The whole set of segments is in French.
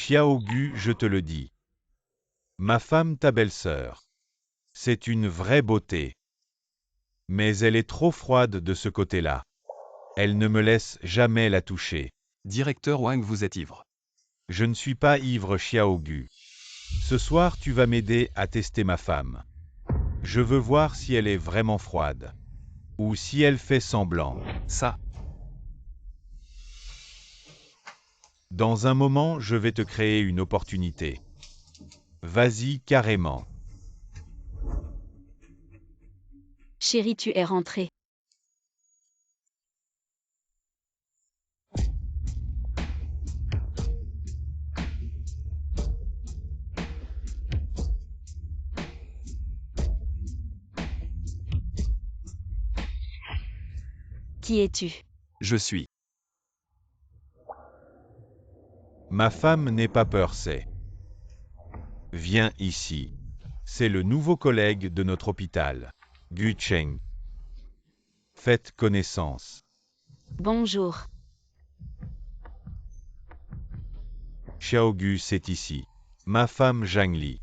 Xiaogu, je te le dis. Ma femme, ta belle-sœur. C'est une vraie beauté. Mais elle est trop froide de ce côté-là. Elle ne me laisse jamais la toucher. Directeur Wang, vous êtes ivre. Je ne suis pas ivre, Xiaogu. Ce soir, tu vas m'aider à tester ma femme. Je veux voir si elle est vraiment froide. Ou si elle fait semblant. Ça. Dans un moment, je vais te créer une opportunité. Vas-y, carrément. Chérie, tu es rentrée. Qui es-tu? Je suis. Ma femme n'est pas peur, c'est. Viens ici. C'est le nouveau collègue de notre hôpital. Gu Cheng. Faites connaissance. Bonjour. Xiaogu, c'est ici. Ma femme Zhang Li.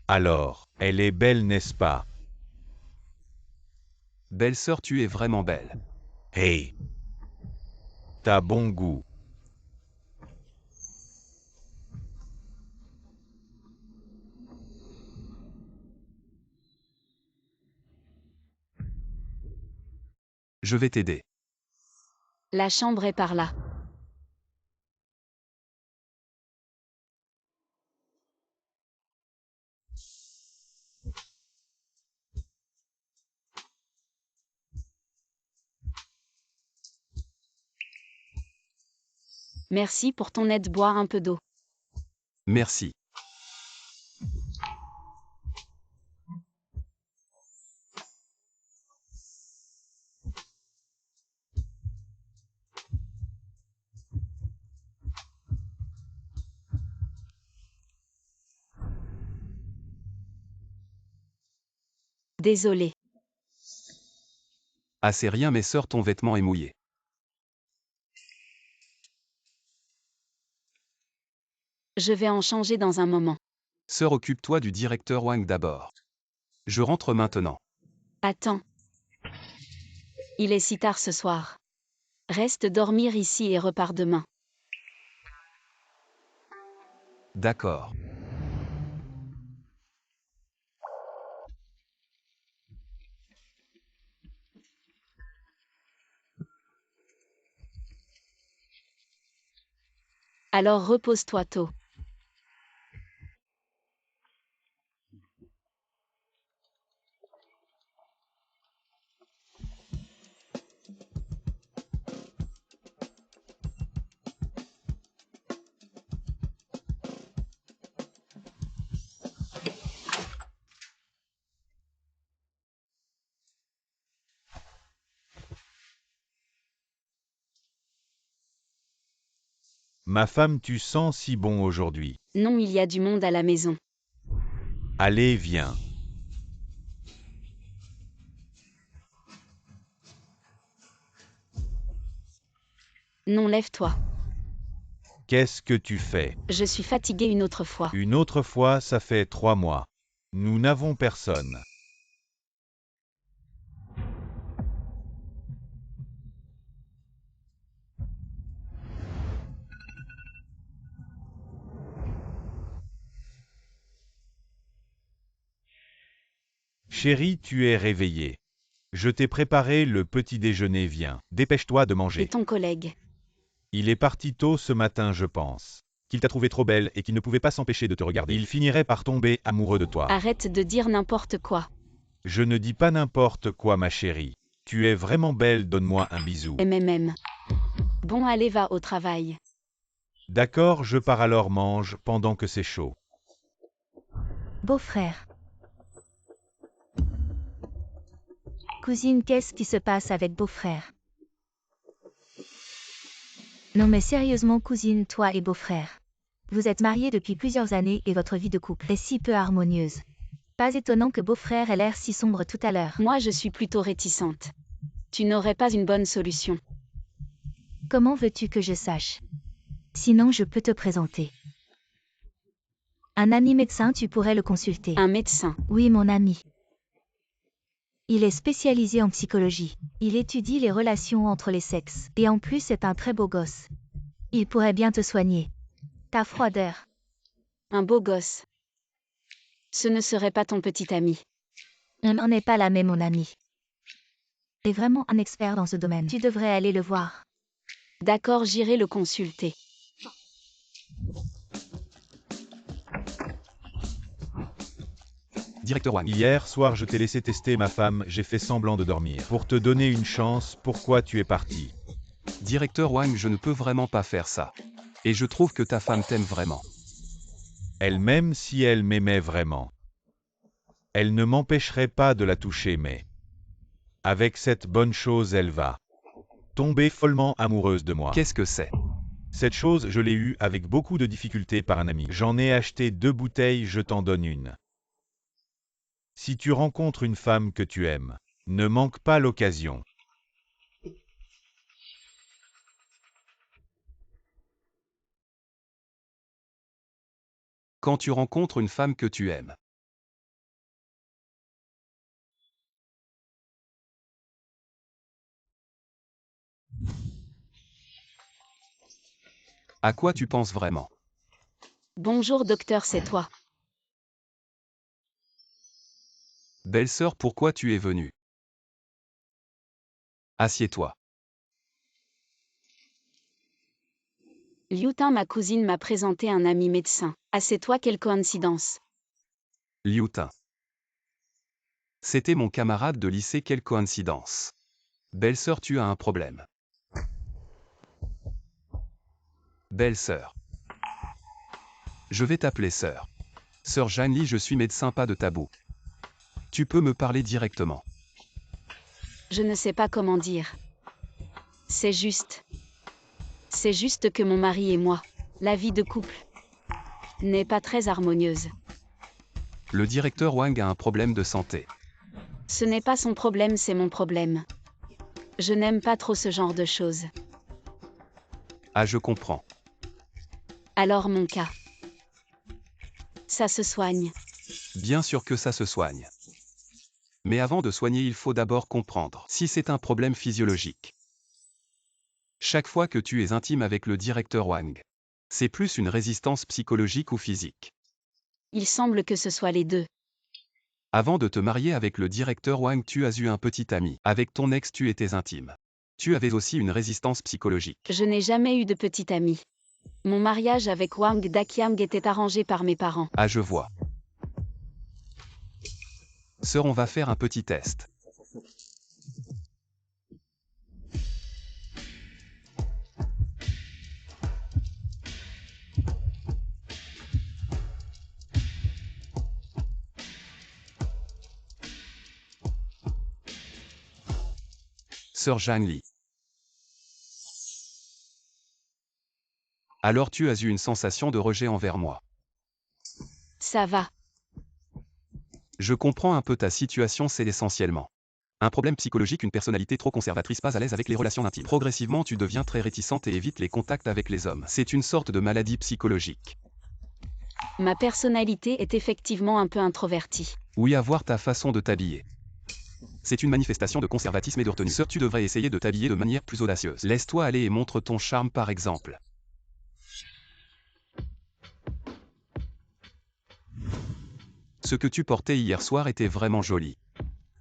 Alors, elle est belle, n'est-ce pas? Belle-sœur, tu es vraiment belle. Hey! T'as bon goût. Je vais t'aider. La chambre est par là. Merci pour ton aide, bois un peu d'eau. Merci. Désolé. Ah, c'est rien, mais sœur, ton vêtement est mouillé. Je vais en changer dans un moment. Sœur, occupe-toi du directeur Wang d'abord. Je rentre maintenant. Attends. Il est si tard ce soir. Reste dormir ici et repars demain. D'accord. Alors repose-toi tôt. Ma femme, tu sens si bon aujourd'hui. Non, il y a du monde à la maison. Allez, viens. Non, lève-toi. Qu'est-ce que tu fais? Je suis fatiguée une autre fois. Une autre fois, ça fait 3 mois. Nous n'avons personne. Chérie, tu es réveillée. Je t'ai préparé le petit déjeuner, viens. Dépêche-toi de Et manger. ton collègue? Il est parti tôt ce matin, je pense. Qu'il t'a trouvé trop belle et qu'il ne pouvait pas s'empêcher de te regarder. Il finirait par tomber amoureux de toi. Arrête de dire n'importe quoi. Je ne dis pas n'importe quoi, ma chérie. Tu es vraiment belle, donne-moi un bisou. MMM. Bon, allez, va au travail. D'accord, je pars alors, mange pendant que c'est chaud. Beau-frère. Cousine, qu'est-ce qui se passe avec beau-frère? Non mais sérieusement cousine, toi et beau-frère. Vous êtes mariés depuis plusieurs années et votre vie de couple est si peu harmonieuse. Pas étonnant que beau-frère ait l'air si sombre tout à l'heure. Moi, je suis plutôt réticente. Tu n'aurais pas une bonne solution. Comment veux-tu que je sache? Sinon, je peux te présenter. Un ami médecin, tu pourrais le consulter. Un médecin. Oui, mon ami. Il est spécialisé en psychologie. Il étudie les relations entre les sexes. Et en plus, c'est un très beau gosse. Il pourrait bien te soigner. Ta froideur. Un beau gosse. Ce ne serait pas ton petit ami. On n'en est pas là, mais mon ami. Il est vraiment un expert dans ce domaine. Tu devrais aller le voir. D'accord, j'irai le consulter. Directeur Wang. Hier soir je t'ai laissé tester ma femme, j'ai fait semblant de dormir. Pour te donner une chance, pourquoi tu es parti? Directeur Wang, je ne peux vraiment pas faire ça. Et je trouve que ta femme t'aime vraiment. Elle m'aime si elle m'aimait vraiment. Elle ne m'empêcherait pas de la toucher, mais avec cette bonne chose, elle va tomber follement amoureuse de moi. Qu'est-ce que c'est? Cette chose, je l'ai eue avec beaucoup de difficultés par un ami. J'en ai acheté 2 bouteilles, je t'en donne une. Si tu rencontres une femme que tu aimes, ne manque pas l'occasion. Quand tu rencontres une femme que tu aimes. À quoi tu penses vraiment? Bonjour docteur, c'est toi. Belle-sœur, pourquoi tu es venue? Assieds-toi. Liu Tin, ma cousine, m'a présenté un ami médecin. Assieds-toi, quelle coïncidence. Liu Tin. C'était mon camarade de lycée, quelle coïncidence. Belle-sœur, tu as un problème. Belle-sœur. Je vais t'appeler sœur. Sœur Jeanne-Li, je suis médecin, pas de tabou. Tu peux me parler directement. Je ne sais pas comment dire. C'est juste. C'est juste que mon mari et moi, la vie de couple, n'est pas très harmonieuse. Le directeur Wang a un problème de santé. Ce n'est pas son problème, c'est mon problème. Je n'aime pas trop ce genre de choses. Ah, je comprends. Alors mon cas. Ça se soigne. Bien sûr que ça se soigne. Mais avant de soigner, il faut d'abord comprendre si c'est un problème physiologique. Chaque fois que tu es intime avec le directeur Wang, c'est plus une résistance psychologique ou physique. Il semble que ce soit les deux. Avant de te marier avec le directeur Wang, tu as eu un petit ami. Avec ton ex, tu étais intime. Tu avais aussi une résistance psychologique. Je n'ai jamais eu de petit ami. Mon mariage avec Wang Daqiang était arrangé par mes parents. Ah, je vois. Sœur, on va faire un petit test. Sœur Jeanne-Li. Alors tu as eu une sensation de rejet envers moi. Ça va. Je comprends un peu ta situation, c'est essentiellement un problème psychologique, une personnalité trop conservatrice, pas à l'aise avec les relations intimes. Progressivement, tu deviens très réticente et évites les contacts avec les hommes. C'est une sorte de maladie psychologique. Ma personnalité est effectivement un peu introvertie. Oui, à voir ta façon de t'habiller. C'est une manifestation de conservatisme et de retenue. Sœur, tu devrais essayer de t'habiller de manière plus audacieuse. Laisse-toi aller et montre ton charme par exemple. Ce que tu portais hier soir était vraiment joli.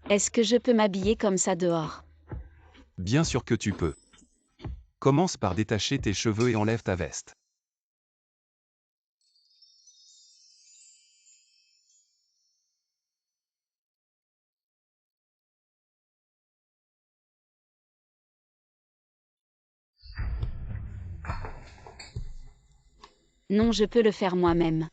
Est-ce que je peux m'habiller comme ça dehors? Bien sûr que tu peux. Commence par détacher tes cheveux et enlève ta veste. Non, je peux le faire moi-même.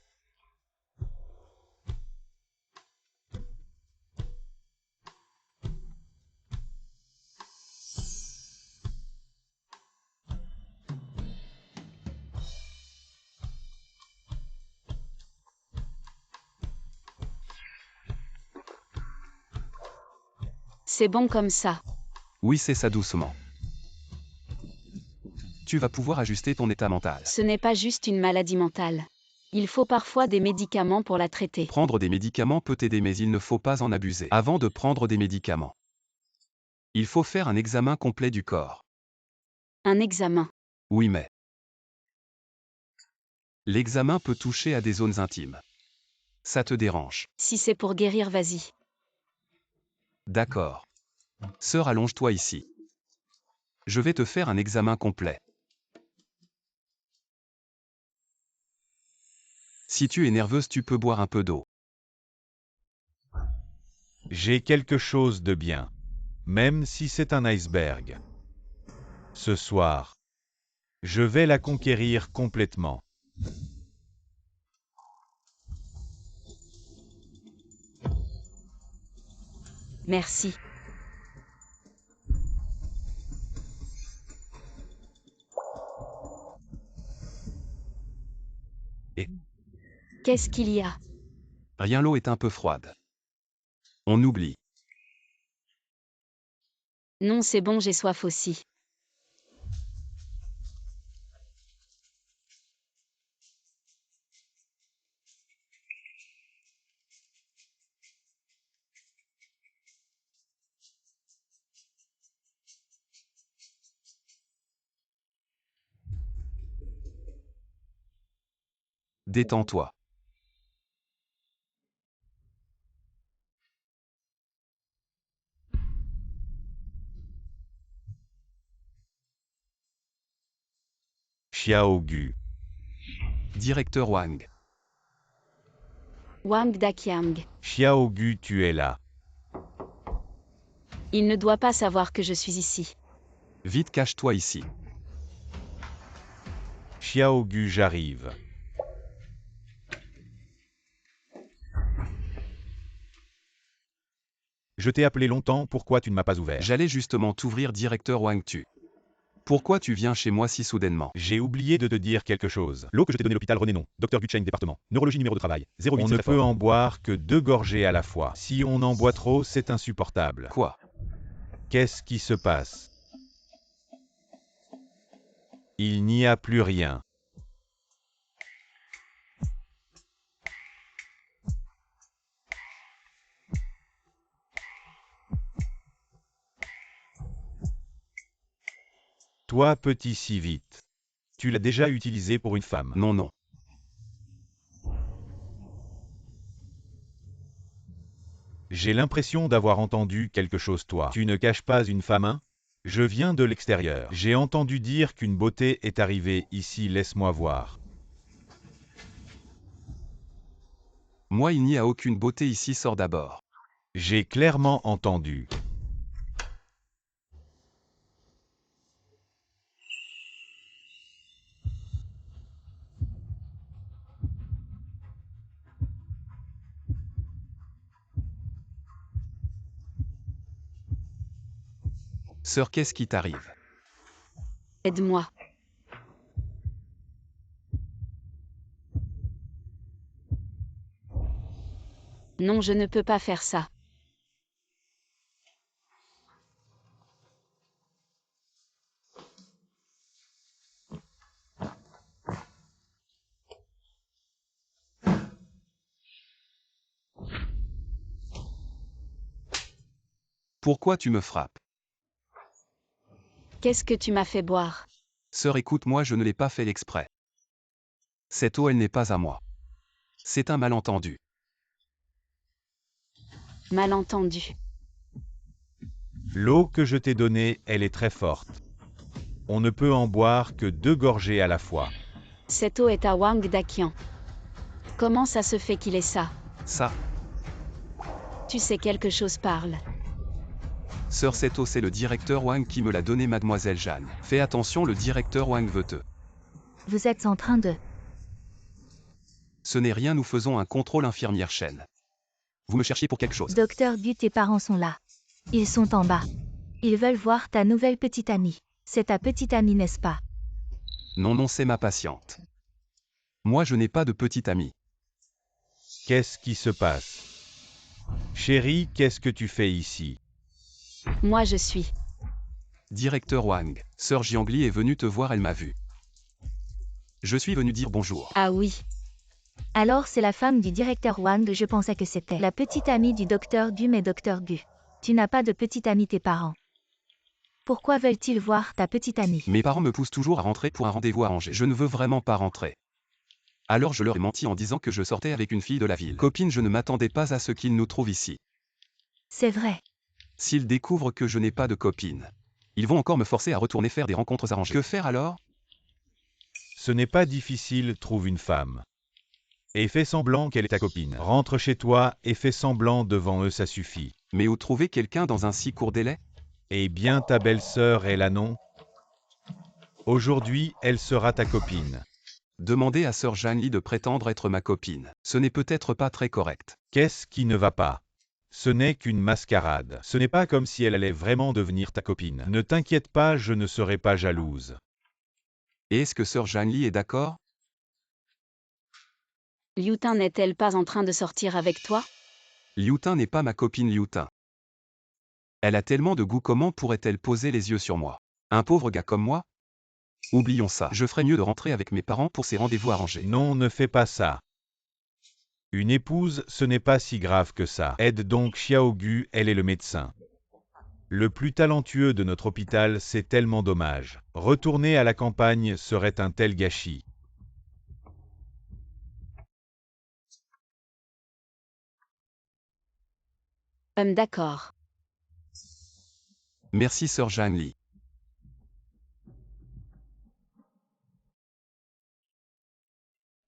C'est bon comme ça. Oui, c'est ça doucement. Tu vas pouvoir ajuster ton état mental. Ce n'est pas juste une maladie mentale. Il faut parfois des médicaments pour la traiter. Prendre des médicaments peut t'aider mais il ne faut pas en abuser. Avant de prendre des médicaments, il faut faire un examen complet du corps. Un examen. Oui mais l'examen peut toucher à des zones intimes. Ça te dérange. Si c'est pour guérir, vas-y. D'accord. Sœur, allonge-toi ici. Je vais te faire un examen complet. Si tu es nerveuse, tu peux boire un peu d'eau. J'ai quelque chose de bien. Même si c'est un iceberg. Ce soir, je vais la conquérir complètement. Merci. Et Qu'est-ce qu'il y a? rien, l'eau est un peu froide. On oublie. Non, c'est bon, j'ai soif aussi. Détends-toi. Xiao Gu. Directeur Wang. Wang Daqiang. Xiao Gu, tu es là. Il ne doit pas savoir que je suis ici. Vite, cache-toi ici. Xiao Gu, j'arrive. Je t'ai appelé longtemps, pourquoi tu ne m'as pas ouvert? J'allais justement t'ouvrir, directeur Wang Tu. Pourquoi tu viens chez moi si soudainement? J'ai oublié de te dire quelque chose. L'eau que je t'ai donnée à l'hôpital René Non, Dr Gucheng département. Neurologie numéro de travail. 08 On c'est ne très peut fort. En boire que 2 gorgées à la fois. Si on en boit trop, c'est insupportable. Quoi? Qu'est-ce qui se passe? Il n'y a plus rien. Toi, petit si vite. Tu l'as déjà utilisé pour une femme. Non, non. J'ai l'impression d'avoir entendu quelque chose toi. Tu ne caches pas une femme, hein? Je viens de l'extérieur. J'ai entendu dire qu'une beauté est arrivée ici, laisse-moi voir. Moi, il n'y a aucune beauté ici, sors d'abord. J'ai clairement entendu. Sœur, qu'est-ce qui t'arrive? Aide-moi. Non, je ne peux pas faire ça. Pourquoi tu me frappes? Qu'est-ce que tu m'as fait boire? Sœur, écoute-moi, je ne l'ai pas fait exprès. Cette eau, elle n'est pas à moi. C'est un malentendu. Malentendu. L'eau que je t'ai donnée, elle est très forte. On ne peut en boire que 2 gorgées à la fois. Cette eau est à Wang Daqiang. Comment ça se fait qu'il ait ça? Ça, Tu sais, quelque chose parle. sœur, cette eau, c'est le directeur Wang qui me l'a donnée, mademoiselle Jeanne. Fais attention, le directeur Wang veut te. Vous êtes en train de... Ce n'est rien, nous faisons un contrôle, infirmière Chen. Vous me cherchiez pour quelque chose. Docteur Gu, tes parents sont là. Ils sont en bas. Ils veulent voir ta nouvelle petite amie. C'est ta petite amie, n'est-ce pas? Non, non, c'est ma patiente. Moi, je n'ai pas de petite amie. Qu'est-ce qui se passe? Chérie, qu'est-ce que tu fais ici? Moi, je suis. Directeur Wang, Sœur Jiangli est venue te voir, elle m'a vu. Je suis venu dire bonjour. Ah oui. Alors c'est la femme du directeur Wang, je pensais que c'était la petite amie du docteur Gu, mais docteur Gu. Tu n'as pas de petite amie, tes parents. Pourquoi veulent-ils voir ta petite amie? Mes parents me poussent toujours à rentrer pour un rendez-vous arrangé. Je ne veux vraiment pas rentrer. Alors je leur ai menti en disant que je sortais avec une fille de la ville. Copine, je ne m'attendais pas à ce qu'ils nous trouvent ici. C'est vrai. S'ils découvrent que je n'ai pas de copine, ils vont encore me forcer à retourner faire des rencontres arrangées. Que faire alors? Ce n'est pas difficile, trouve une femme. Et fais semblant qu'elle est ta copine. Rentre chez toi et fais semblant devant eux, ça suffit. Mais où trouver quelqu'un dans un si court délai? Eh bien, ta belle-sœur est là, non? Aujourd'hui, elle sera ta copine. Demander à Sœur Jiangli de prétendre être ma copine, ce n'est peut-être pas très correct. Qu'est-ce qui ne va pas? Ce n'est qu'une mascarade. Ce n'est pas comme si elle allait vraiment devenir ta copine. Ne t'inquiète pas, je ne serai pas jalouse. Et est-ce que Sœur Jiangli est d'accord? Liu Tin n'est-elle pas en train de sortir avec toi? Liu Tin n'est pas ma copine Liu Tin. Elle a tellement de goût, comment pourrait-elle poser les yeux sur moi? Un pauvre gars comme moi? Oublions ça. Je ferais mieux de rentrer avec mes parents pour ces rendez-vous arrangés. Non, ne fais pas ça. Une épouse, ce n'est pas si grave que ça. Aide donc Xiao Gu, elle est le médecin. Le plus talentueux de notre hôpital, c'est tellement dommage. Retourner à la campagne serait un tel gâchis. D'accord. Merci Sœur Jiangli.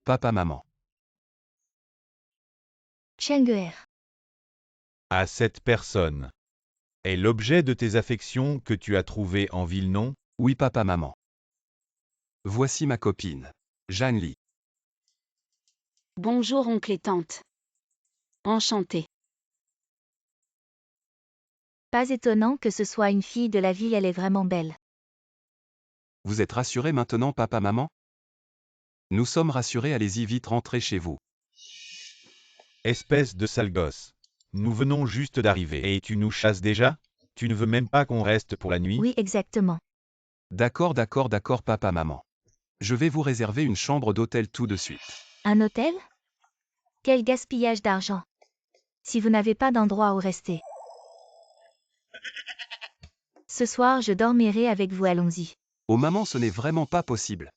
Papa, maman. Cheng'er. À cette personne. Est l'objet de tes affections que tu as trouvé en ville, non? Oui papa, maman. Voici ma copine. Jiangli. Bonjour oncle et tante. Enchanté. Pas étonnant que ce soit une fille de la ville, elle est vraiment belle. Vous êtes rassurés maintenant papa, maman? Nous sommes rassurés, allez-y vite, rentrez chez vous. Espèce de sale gosse. Nous venons juste d'arriver et tu nous chasses déjà? Tu ne veux même pas qu'on reste pour la nuit? Oui, exactement. D'accord papa, maman. Je vais vous réserver une chambre d'hôtel tout de suite. Un hôtel? Quel gaspillage d'argent. Si vous n'avez pas d'endroit où rester. Ce soir, je dormirai avec vous, allons-y. Oh maman, ce n'est vraiment pas possible.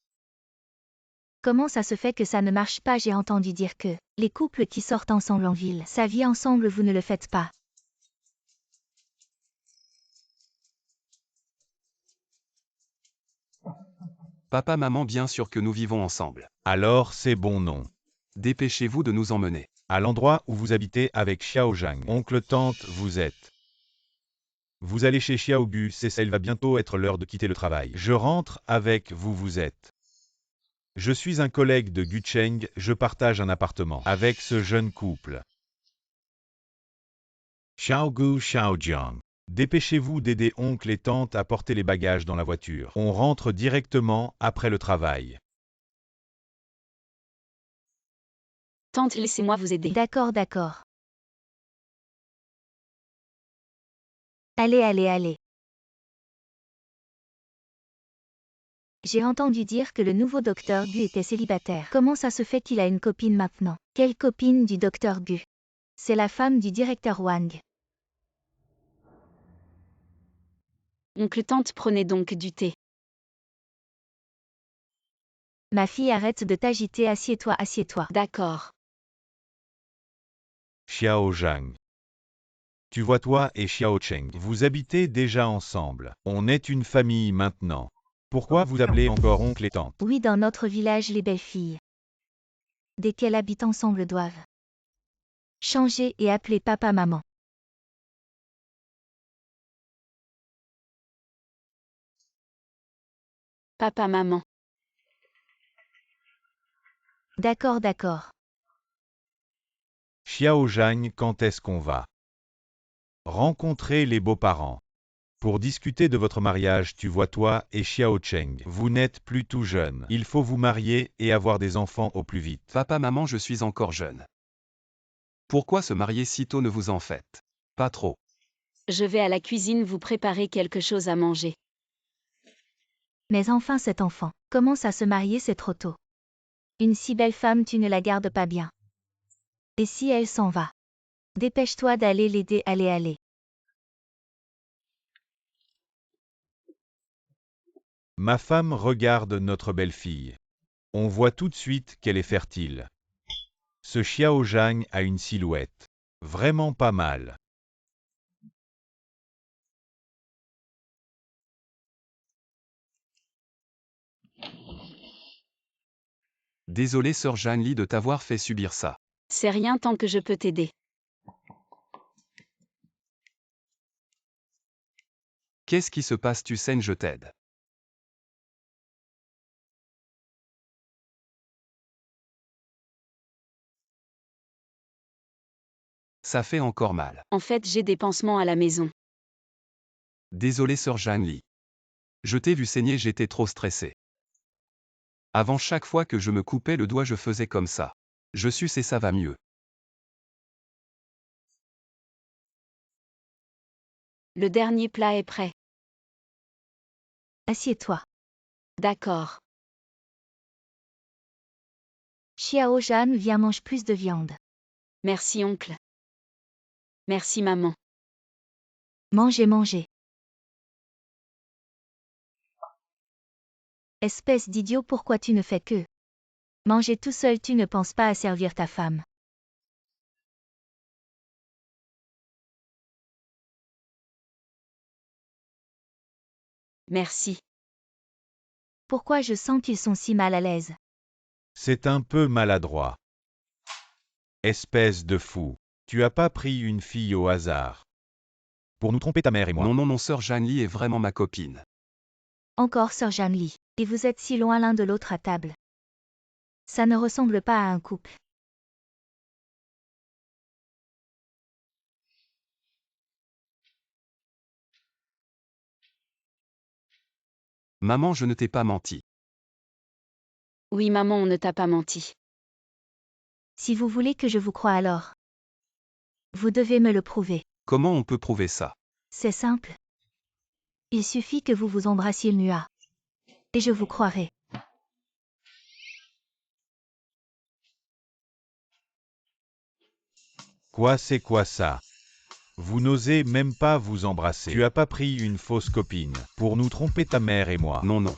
Comment ça se fait que ça ne marche pas? J'ai entendu dire que les couples qui sortent ensemble en ville, ça vit ensemble, vous ne le faites pas. Papa, maman, bien sûr que nous vivons ensemble. Alors c'est bon, non. Dépêchez-vous de nous emmener. À l'endroit où vous habitez avec Xiao Zhang. Oncle, tante, vous êtes. Vous allez chez Xiao Gu, c'est ça, il va bientôt être l'heure de quitter le travail. Je rentre avec vous, vous êtes. Je suis un collègue de Gu Cheng, je partage un appartement avec ce jeune couple. Xiao Gu, Xiao Jiang. Dépêchez-vous d'aider oncle et tante à porter les bagages dans la voiture. On rentre directement après le travail. Tante, laissez-moi vous aider. D'accord. Allez. J'ai entendu dire que le nouveau docteur Gu était célibataire. Comment ça se fait qu'il a une copine maintenant? Quelle copine du docteur Gu? C'est la femme du directeur Wang. Oncle, tante, prenez donc du thé. Ma fille, arrête de t'agiter, assieds-toi. D'accord. Xiao Zhang. Tu vois, toi et Xiao Cheng, vous habitez déjà ensemble. On est une famille maintenant. Pourquoi vous appelez encore oncle et tante? Oui, dans notre village, les belles filles, dès qu'elles habitent ensemble, doivent changer et appeler papa, maman. Papa, maman. D'accord. Xiao Zhang, quand est-ce qu'on va rencontrer les beaux-parents? Pour discuter de votre mariage, tu vois, toi et Xiao Cheng, vous n'êtes plus tout jeune. Il faut vous marier et avoir des enfants au plus vite. Papa, maman, je suis encore jeune. Pourquoi se marier si tôt, ne vous en faites pas trop? Je vais à la cuisine vous préparer quelque chose à manger. Mais enfin cet enfant commence à se marier, c'est trop tôt. Une si belle femme, tu ne la gardes pas bien. Et si elle s'en va? Dépêche-toi d'aller l'aider, allez, allez. Ma femme regarde notre belle-fille. On voit tout de suite qu'elle est fertile. Ce Xiao Zhang a une silhouette vraiment pas mal. Désolé sœur Jeanne-Li de t'avoir fait subir ça. C'est rien tant que je peux t'aider. Qu'est-ce qui se passe? Tu saignes, je t'aide. Ça fait encore mal. En fait, j'ai des pansements à la maison. Désolé sœur Jeanne-Li. Je t'ai vu saigner, j'étais trop stressé. Avant, chaque fois que je me coupais le doigt, je faisais comme ça. Je suce et ça va mieux. Le dernier plat est prêt. Assieds-toi. D'accord. Xiao Zhan, viens, mange plus de viande. Merci oncle. Merci maman. Mangez, mangez. Espèce d'idiot, pourquoi tu ne fais que manger tout seul? Tu ne penses pas à servir ta femme. Merci. Pourquoi je sens qu'ils sont si mal à l'aise? C'est un peu maladroit. Espèce de fou. Tu as pas pris une fille au hasard. Pour nous tromper ta mère et moi. Non, non, non, sœur Jeanne-Li est vraiment ma copine. Encore sœur Jeanne-Li. Et vous êtes si loin l'un de l'autre à table. Ça ne ressemble pas à un couple. Maman, je ne t'ai pas menti. Oui maman, on ne t'a pas menti. Si vous voulez que je vous croie alors, vous devez me le prouver. Comment on peut prouver ça? C'est simple. Il suffit que vous vous embrassiez le nuat. Et je vous croirai. Quoi, c'est quoi ça? Vous n'osez même pas vous embrasser. Tu as pas pris une fausse copine pour nous tromper ta mère et moi. Non, non.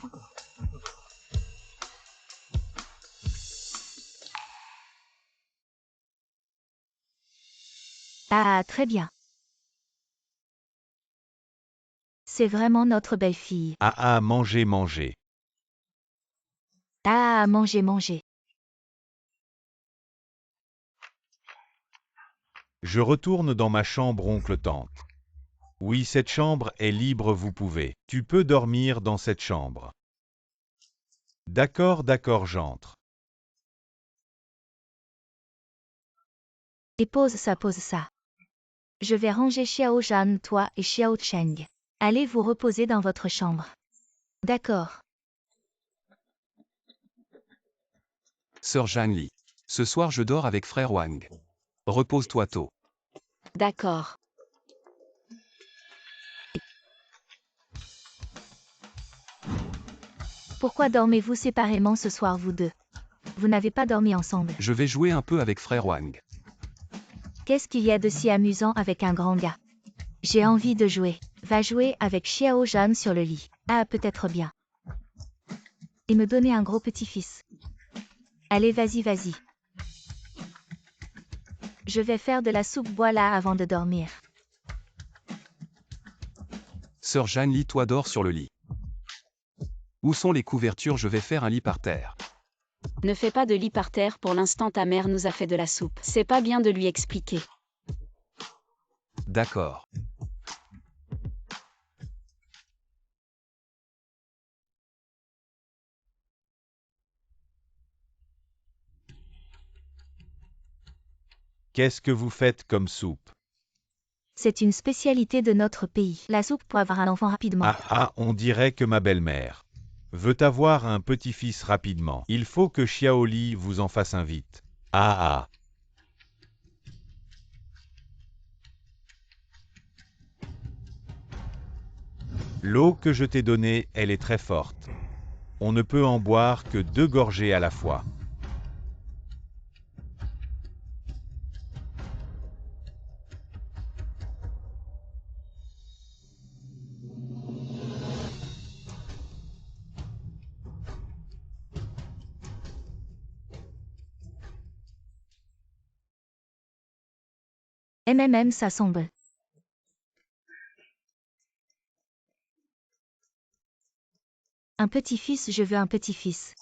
Ah, très bien. C'est vraiment notre belle-fille. Ah, mangez, mangez. Ah, mangez, mangez. Je retourne dans ma chambre, oncle-tante. Oui, cette chambre est libre, vous pouvez. Tu peux dormir dans cette chambre. D'accord, d'accord, j'entre. Et pose ça, pose ça. Je vais ranger Xiao Zhan, toi et Xiao Cheng. Allez vous reposer dans votre chambre. D'accord. Sœur Jeanne-Li. Ce soir, je dors avec frère Wang. Repose-toi tôt. D'accord. Pourquoi dormez-vous séparément ce soir, vous deux? Vous n'avez pas dormi ensemble. Je vais jouer un peu avec frère Wang. Qu'est-ce qu'il y a de si amusant avec un grand gars? J'ai envie de jouer. Va jouer avec Xiao Zhan sur le lit. Ah, peut-être bien. Et me donner un gros petit-fils. Allez, vas-y, vas-y. Je vais faire de la soupe bois là avant de dormir. Sœur Jeanne-Li, toi dors sur le lit. Où sont les couvertures? Je vais faire un lit par terre. Ne fais pas de lit par terre, pour l'instant ta mère nous a fait de la soupe. C'est pas bien de lui expliquer. D'accord. Qu'est-ce que vous faites comme soupe? C'est une spécialité de notre pays. La soupe pour avoir un enfant rapidement. Ah, on dirait que ma belle-mère veut avoir un petit-fils rapidement. Il faut que Xiaoli vous en fasse un vite. Ah. L'eau que je t'ai donnée, elle est très forte. On ne peut en boire que 2 gorgées à la fois. Ça semble. Un petit-fils, je veux un petit-fils.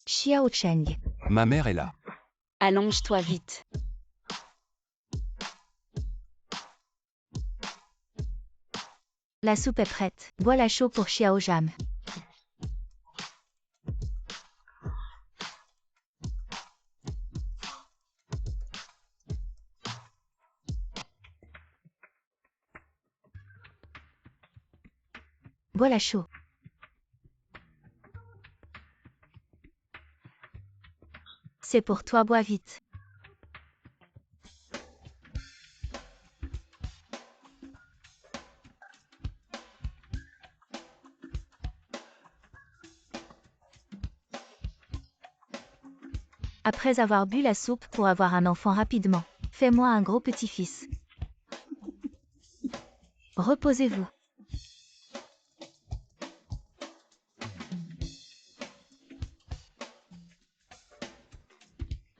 Xiao Cheng. Ma mère est là. Allonge-toi vite. La soupe est prête. Voilà chaud pour Xiao Jam. Voilà chaud. C'est pour toi, bois vite. Après avoir bu la soupe pour avoir un enfant rapidement, fais-moi un gros petit-fils. Reposez-vous.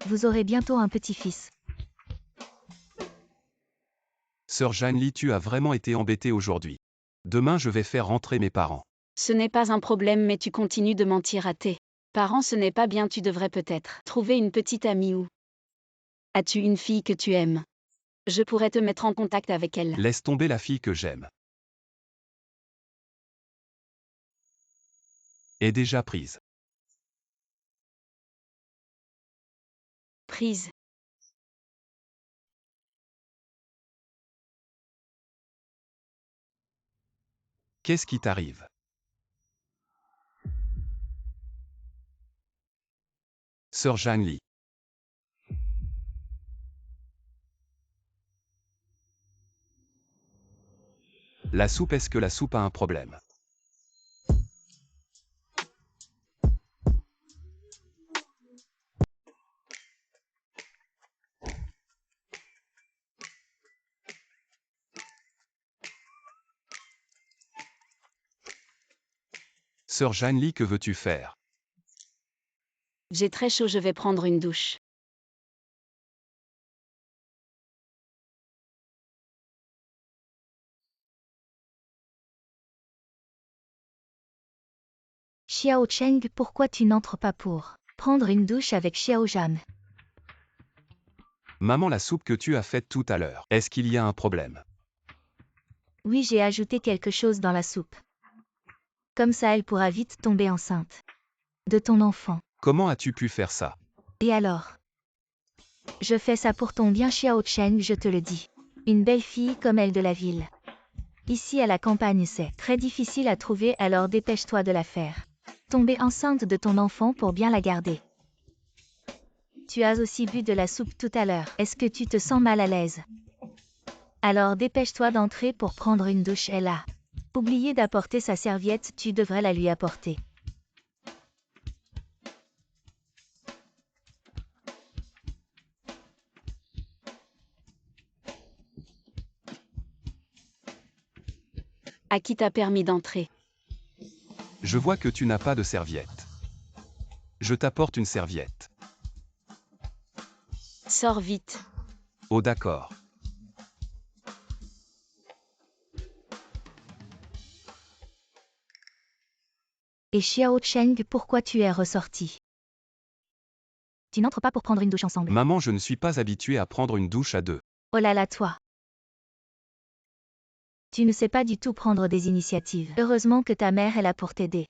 Vous aurez bientôt un petit-fils. Sœur Janli, tu as vraiment été embêtée aujourd'hui. Demain je vais faire rentrer mes parents. Ce n'est pas un problème, mais tu continues de mentir à tes parents, ce n'est pas bien, tu devrais peut-être trouver une petite amie ou as-tu une fille que tu aimes? Je pourrais te mettre en contact avec elle. Laisse tomber la fille que j'aime. Est déjà prise. Prise. Qu'est-ce qui t'arrive? Sœur Janli. La soupe, est-ce que la soupe a un problème? Sœur Janli, que veux-tu faire? J'ai très chaud, je vais prendre une douche. Xiao Cheng, pourquoi tu n'entres pas pour prendre une douche avec Xiao Jam? Maman, la soupe que tu as faite tout à l'heure, est-ce qu'il y a un problème? Oui, j'ai ajouté quelque chose dans la soupe. Comme ça, elle pourra vite tomber enceinte de ton enfant. Comment as-tu pu faire ça? Et alors? Je fais ça pour ton bien, Xiao Cheng, je te le dis. Une belle fille comme elle de la ville. Ici à la campagne, c'est très difficile à trouver, alors dépêche-toi de la faire. Tomber enceinte de ton enfant pour bien la garder. Tu as aussi bu de la soupe tout à l'heure. Est-ce que tu te sens mal à l'aise? Alors dépêche-toi d'entrer pour prendre une douche, elle a oublié d'apporter sa serviette, tu devrais la lui apporter. À qui t'a permis d'entrer? Je vois que tu n'as pas de serviette. Je t'apporte une serviette. Sors vite. Oh d'accord. Et Xiao Cheng, pourquoi tu es ressorti? Tu n'entres pas pour prendre une douche ensemble. Maman, je ne suis pas habituée à prendre une douche à deux. Oh là là, toi. Tu ne sais pas du tout prendre des initiatives. Heureusement que ta mère est là pour t'aider.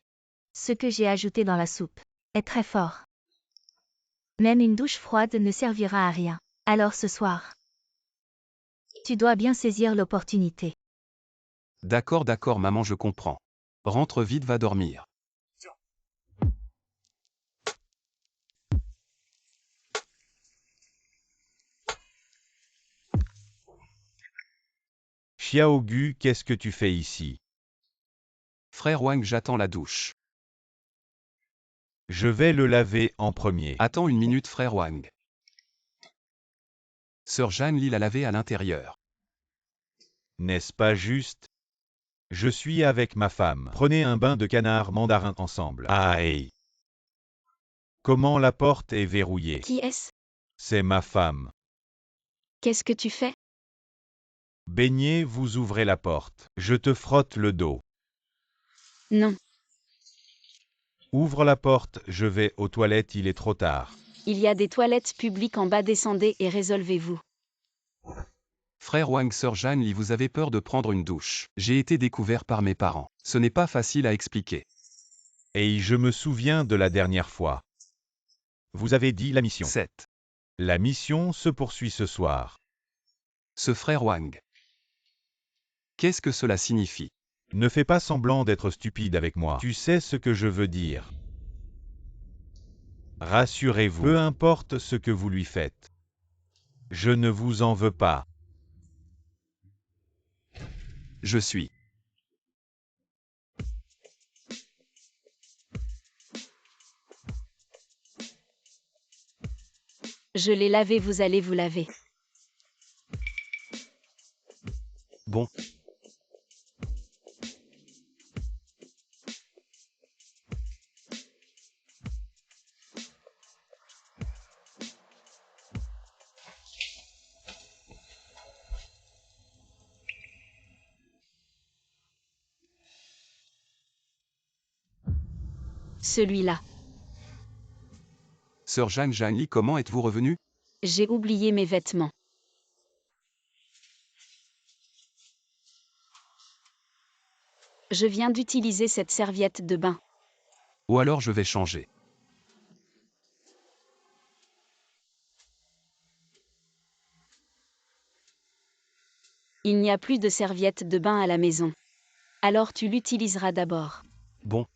Ce que j'ai ajouté dans la soupe est très fort. Même une douche froide ne servira à rien. Alors ce soir, tu dois bien saisir l'opportunité. D'accord, d'accord, maman, je comprends. Rentre vite, va dormir. Xiaogu, qu'est-ce que tu fais ici? Frère Wang, j'attends la douche. Je vais le laver en premier. Attends une minute, frère Wang. Sœur Jeanne Li l'a lavé à l'intérieur. N'est-ce pas juste? Je suis avec ma femme. Prenez un bain de canard mandarin ensemble. Aïe! Comment la porte est verrouillée? Qui est-ce? C'est ma femme. Qu'est-ce que tu fais? Baignez, vous ouvrez la porte. Je te frotte le dos. Non. Ouvre la porte, je vais aux toilettes, il est trop tard. Il y a des toilettes publiques en bas, descendez et résolvez-vous. Frère Wang, sœur Jeanne Li, vous avez peur de prendre une douche. J'ai été découvert par mes parents. Ce n'est pas facile à expliquer. Et je me souviens de la dernière fois. Vous avez dit la mission. 7. La mission se poursuit ce soir. Ce frère Wang. Qu'est-ce que cela signifie? Ne fais pas semblant d'être stupide avec moi. Tu sais ce que je veux dire. Rassurez-vous, peu importe ce que vous lui faites. Je ne vous en veux pas. Je suis. Je l'ai lavé, vous allez vous laver. Bon. Celui-là. Sœur Jeanne Li, comment êtes-vous revenue? J'ai oublié mes vêtements. Je viens d'utiliser cette serviette de bain. Ou alors je vais changer. Il n'y a plus de serviette de bain à la maison. Alors tu l'utiliseras d'abord. Bon.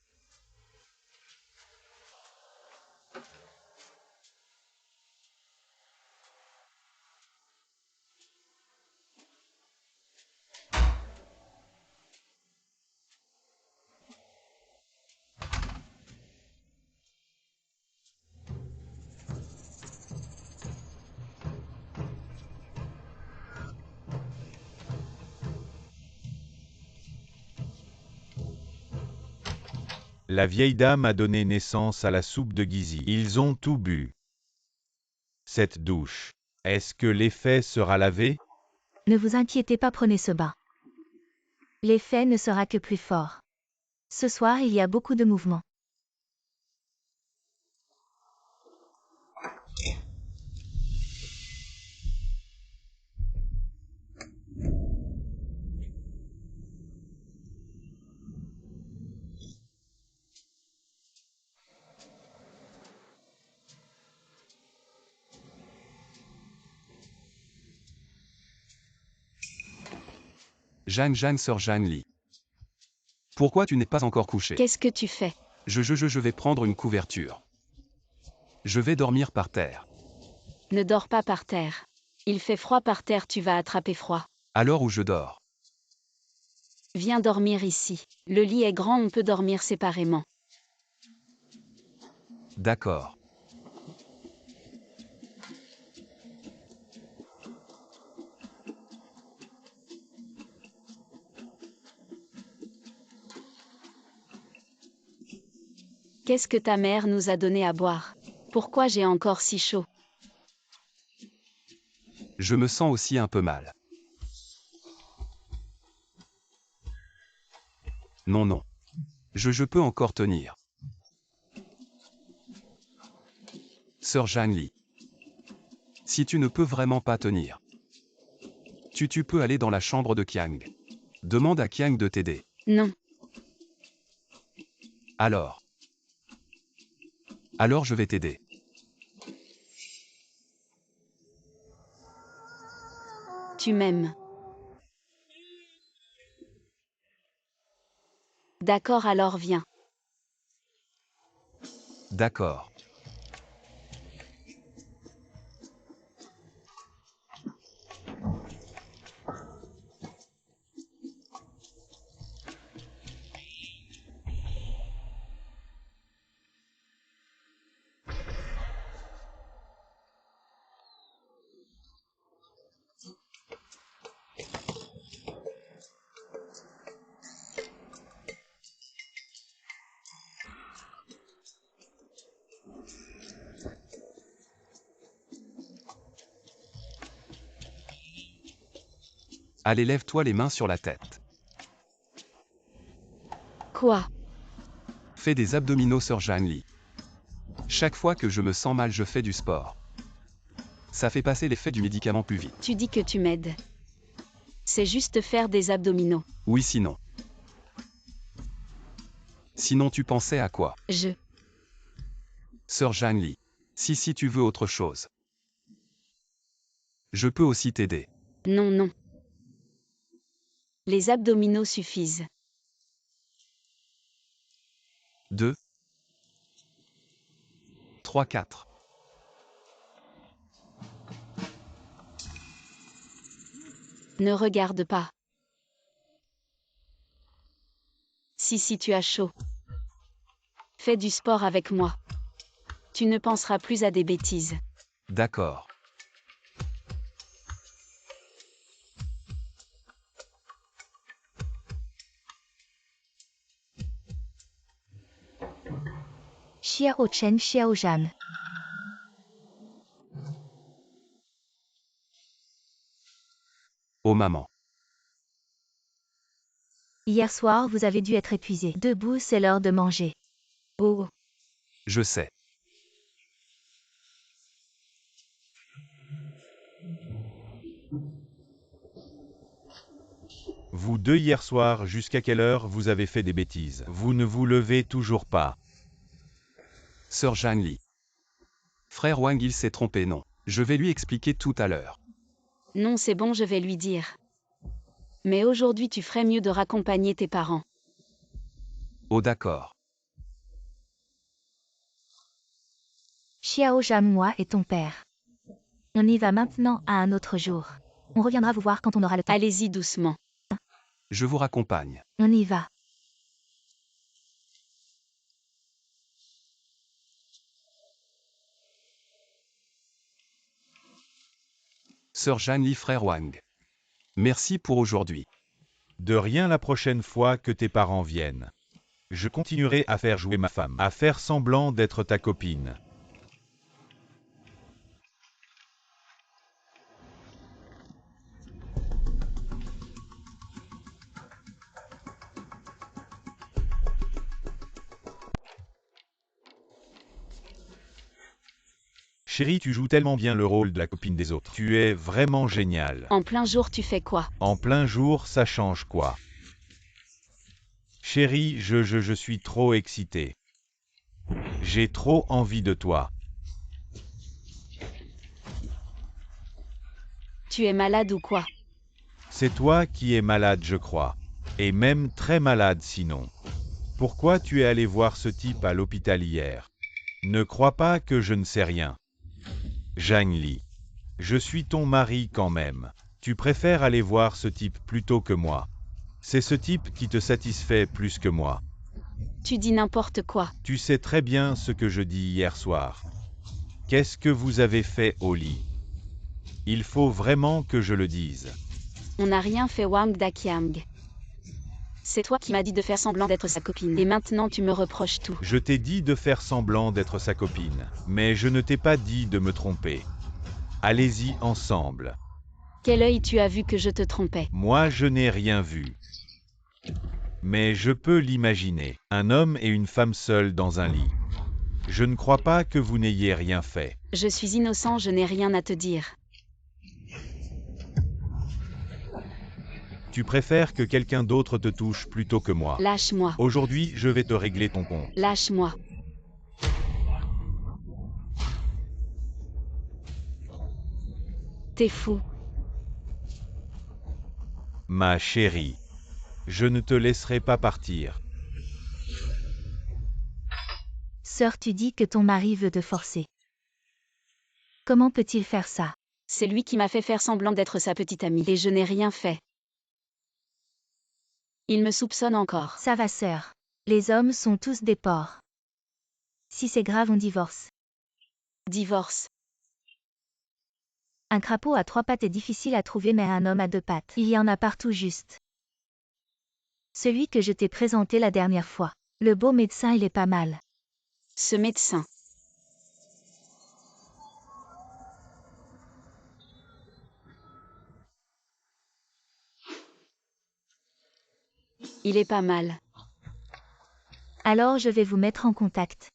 La vieille dame a donné naissance à la soupe de Gizi. Ils ont tout bu. Cette douche. Est-ce que l'effet sera lavé? Ne vous inquiétez pas, prenez ce bain. L'effet ne sera que plus fort. Ce soir, il y a beaucoup de mouvements. Jeanne, sœur Jeanne Li. Pourquoi tu n'es pas encore couché? Qu'est-ce que tu fais? Je vais prendre une couverture. Je vais dormir par terre. Ne dors pas par terre. Il fait froid par terre, tu vas attraper froid. Alors où je dors? Viens dormir ici. Le lit est grand, on peut dormir séparément. D'accord. Qu'est-ce que ta mère nous a donné à boire? Pourquoi j'ai encore si chaud? Je me sens aussi un peu mal. Non. Je peux encore tenir. Sœur Jeanne Li. Si tu ne peux vraiment pas tenir, tu peux aller dans la chambre de Qiang. Demande à Qiang de t'aider. Non. Alors je vais t'aider. Tu m'aimes. D'accord, alors viens. D'accord. Allez, lève-toi les mains sur la tête. Quoi? Fais des abdominaux, Sir Zhang-Li. Chaque fois que je me sens mal, je fais du sport. Ça fait passer l'effet du médicament plus vite. Tu dis que tu m'aides. C'est juste faire des abdominaux. Oui, sinon. Sinon, tu pensais à quoi? Sir Zhang-Li. Si tu veux autre chose. Je peux aussi t'aider. Non, non. Les abdominaux suffisent. 2, 3, 4. Ne regarde pas. Si tu as chaud. Fais du sport avec moi. Tu ne penseras plus à des bêtises. D'accord. Xiao Chen Xiao Zhan. Oh maman. Hier soir, vous avez dû être épuisé. Debout, c'est l'heure de manger. Oh, Je sais. Vous deux hier soir, jusqu'à quelle heure vous avez fait des bêtises? Vous ne vous levez toujours pas. Sir Zhang-Li. Frère Wang, il s'est trompé, non. Je vais lui expliquer tout à l'heure. non, c'est bon, je vais lui dire. Mais aujourd'hui, tu ferais mieux de raccompagner tes parents. Oh d'accord. Xiao Zhan, moi et ton père. On y va maintenant à un autre jour. On reviendra vous voir quand on aura le temps. Allez-y doucement. Je vous raccompagne. On y va. Sir Zhang-Li, frère Wang. Merci pour aujourd'hui. De rien la prochaine fois que tes parents viennent. Je continuerai à faire jouer ma femme, à faire semblant d'être ta copine. Chérie, tu joues tellement bien le rôle de la copine des autres. Tu es vraiment génial. En plein jour, tu fais quoi? En plein jour, ça change quoi? Chérie, je suis trop excité. J'ai trop envie de toi. Tu es malade ou quoi? C'est toi qui es malade, je crois. Et même très malade sinon. Pourquoi tu es allé voir ce type à l'hôpital hier? Ne crois pas que je ne sais rien. Zhang-Li. Je suis ton mari quand même. Tu préfères aller voir ce type plutôt que moi. C'est ce type qui te satisfait plus que moi. Tu dis n'importe quoi. Tu sais très bien ce que je dis hier soir. Qu'est-ce que vous avez fait au lit? Il faut vraiment que je le dise. On n'a rien fait, Wang Daqiang. C'est toi qui m'as dit de faire semblant d'être sa copine. Et maintenant tu me reproches tout. Je t'ai dit de faire semblant d'être sa copine, mais je ne t'ai pas dit de me tromper. Allez-y ensemble. Quel œil tu as vu que je te trompais? Moi, je n'ai rien vu. Mais je peux l'imaginer. Un homme et une femme seuls dans un lit. Je ne crois pas que vous n'ayez rien fait. Je suis innocent, je n'ai rien à te dire. Tu préfères que quelqu'un d'autre te touche plutôt que moi. Lâche-moi. Aujourd'hui, je vais te régler ton compte. Lâche-moi. T'es fou. Ma chérie. Je ne te laisserai pas partir. Sœur, tu dis que ton mari veut te forcer. Comment peut-il faire ça? C'est lui qui m'a fait faire semblant d'être sa petite amie, et je n'ai rien fait. Il me soupçonne encore. Ça va, sœur. Les hommes sont tous des porcs. Si c'est grave, on divorce. Divorce. Un crapaud à 3 pattes est difficile à trouver, mais un homme à 2 pattes, il y en a partout juste. Celui que je t'ai présenté la dernière fois. Le beau médecin, il est pas mal. Ce médecin. Il est pas mal. Alors je vais vous mettre en contact.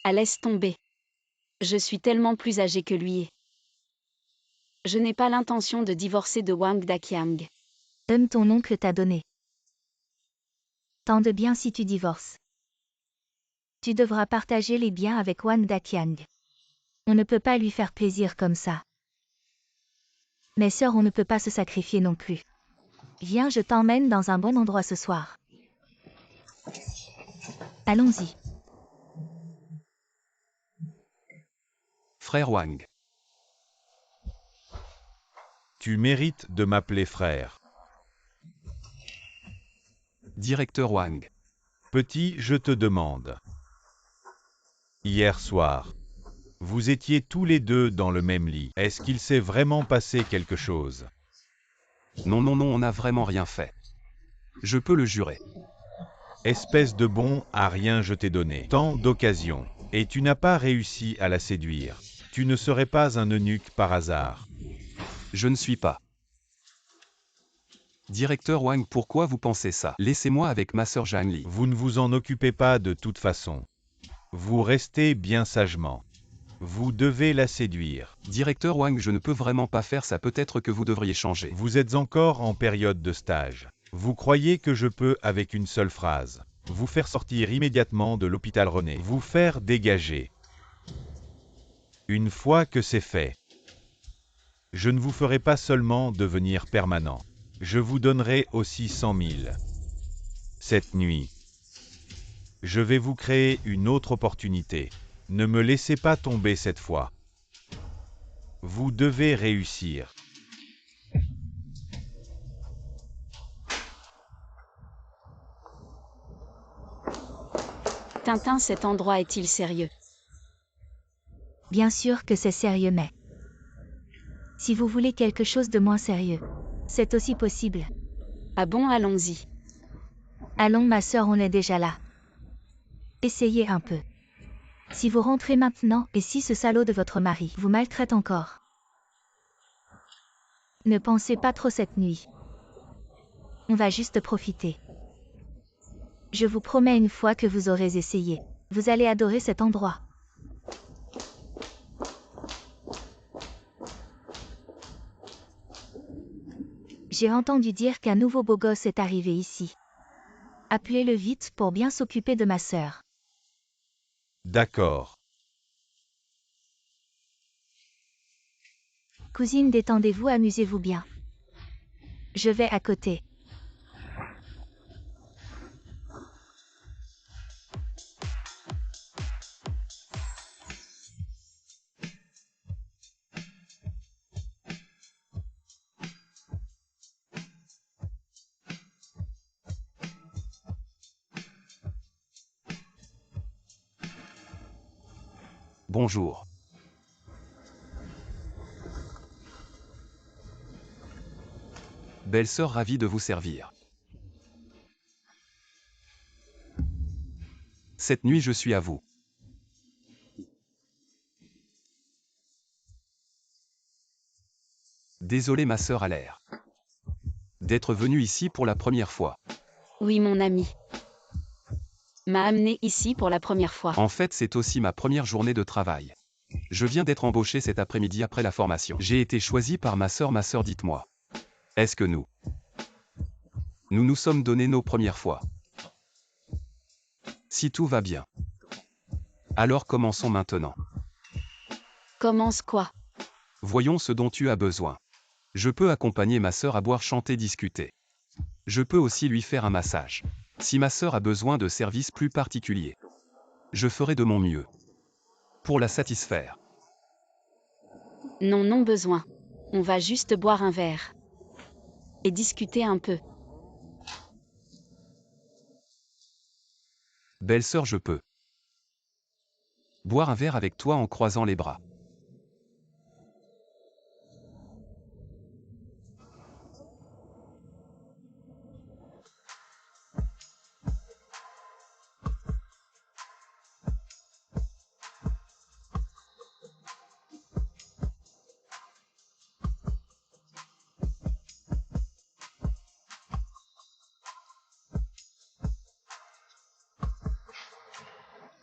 Ah, laisse tomber. Je suis tellement plus âgée que lui. Je n'ai pas l'intention de divorcer de Wang Daqiang. Ton oncle t'a donné. Tant de bien si tu divorces. Tu devras partager les biens avec Wang Daqiang. On ne peut pas lui faire plaisir comme ça. Mais sœur, on ne peut pas se sacrifier non plus. Viens, je t'emmène dans un bon endroit ce soir. Allons-y. Frère Wang. Tu mérites de m'appeler frère. Directeur Wang. Petit, je te demande. Hier soir, vous étiez tous les deux dans le même lit. Est-ce qu'il s'est vraiment passé quelque chose? Non, non, non, on n'a vraiment rien fait. Je peux le jurer. Espèce de bon à rien, je t'ai donné tant d'occasions, et tu n'as pas réussi à la séduire. Tu ne serais pas un eunuque par hasard. Je ne suis pas. Directeur Wang, pourquoi vous pensez ça? Laissez-moi avec ma sœur Zhang Li. Vous ne vous en occupez pas de toute façon. Vous restez bien sagement. Vous devez la séduire. Directeur Wang, je ne peux vraiment pas faire ça, peut-être que vous devriez changer. Vous êtes encore en période de stage. Vous croyez que je peux, avec une seule phrase, vous faire sortir immédiatement de l'hôpital René, vous faire dégager. Une fois que c'est fait, je ne vous ferai pas seulement devenir permanent. Je vous donnerai aussi 100 000. Cette nuit, je vais vous créer une autre opportunité. Ne me laissez pas tomber cette fois. Vous devez réussir. Tintin, cet endroit est-il sérieux? Bien sûr que c'est sérieux, mais... Si vous voulez quelque chose de moins sérieux, c'est aussi possible. Ah bon, allons-y. Allons, ma sœur, on est déjà là. Essayez un peu. Si vous rentrez maintenant, et si ce salaud de votre mari vous maltraite encore, ne pensez pas trop cette nuit. On va juste profiter. Je vous promets, une fois que vous aurez essayé, vous allez adorer cet endroit. J'ai entendu dire qu'un nouveau beau gosse est arrivé ici. Appelez-le vite pour bien s'occuper de ma sœur. D'accord. Cousine, détendez-vous, amusez-vous bien. Je vais à côté. Bonjour. Belle-sœur, ravie de vous servir. Cette nuit, je suis à vous. Désolé, ma sœur a l'air d'être venue ici pour la première fois. Oui, mon ami. M'a amené ici pour la première fois. En fait, c'est aussi ma première journée de travail. Je viens d'être embauché cet après-midi après la formation. J'ai été choisi par ma sœur, dites-moi. Est-ce que nous nous sommes donné nos premières fois? Si tout va bien. Alors commençons maintenant. Commence quoi? Voyons ce dont tu as besoin. Je peux accompagner ma sœur à boire, chanter, discuter. Je peux aussi lui faire un massage. Si ma sœur a besoin de services plus particuliers, Je ferai de mon mieux. Pour la satisfaire. Non, non besoin. On va juste boire un verre. Et discuter un peu. Belle-sœur, je peux boire un verre avec toi en croisant les bras.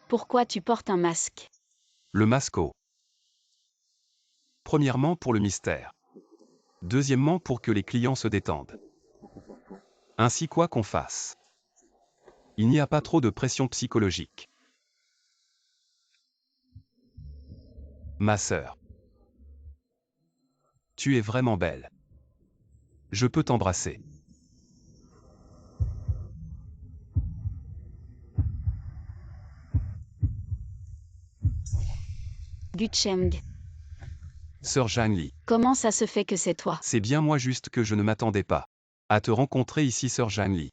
Pourquoi tu portes un masque? Le masco. Premièrement pour le mystère. Deuxièmement pour que les clients se détendent. Ainsi quoi qu'on fasse. Il n'y a pas trop de pression psychologique. Ma sœur. Tu es vraiment belle. Je peux t'embrasser. Gucheng. Sœur Zhang Li. Comment ça se fait que c'est toi? C'est bien moi juste que je ne m'attendais pas à te rencontrer ici, sœur Zhang Li.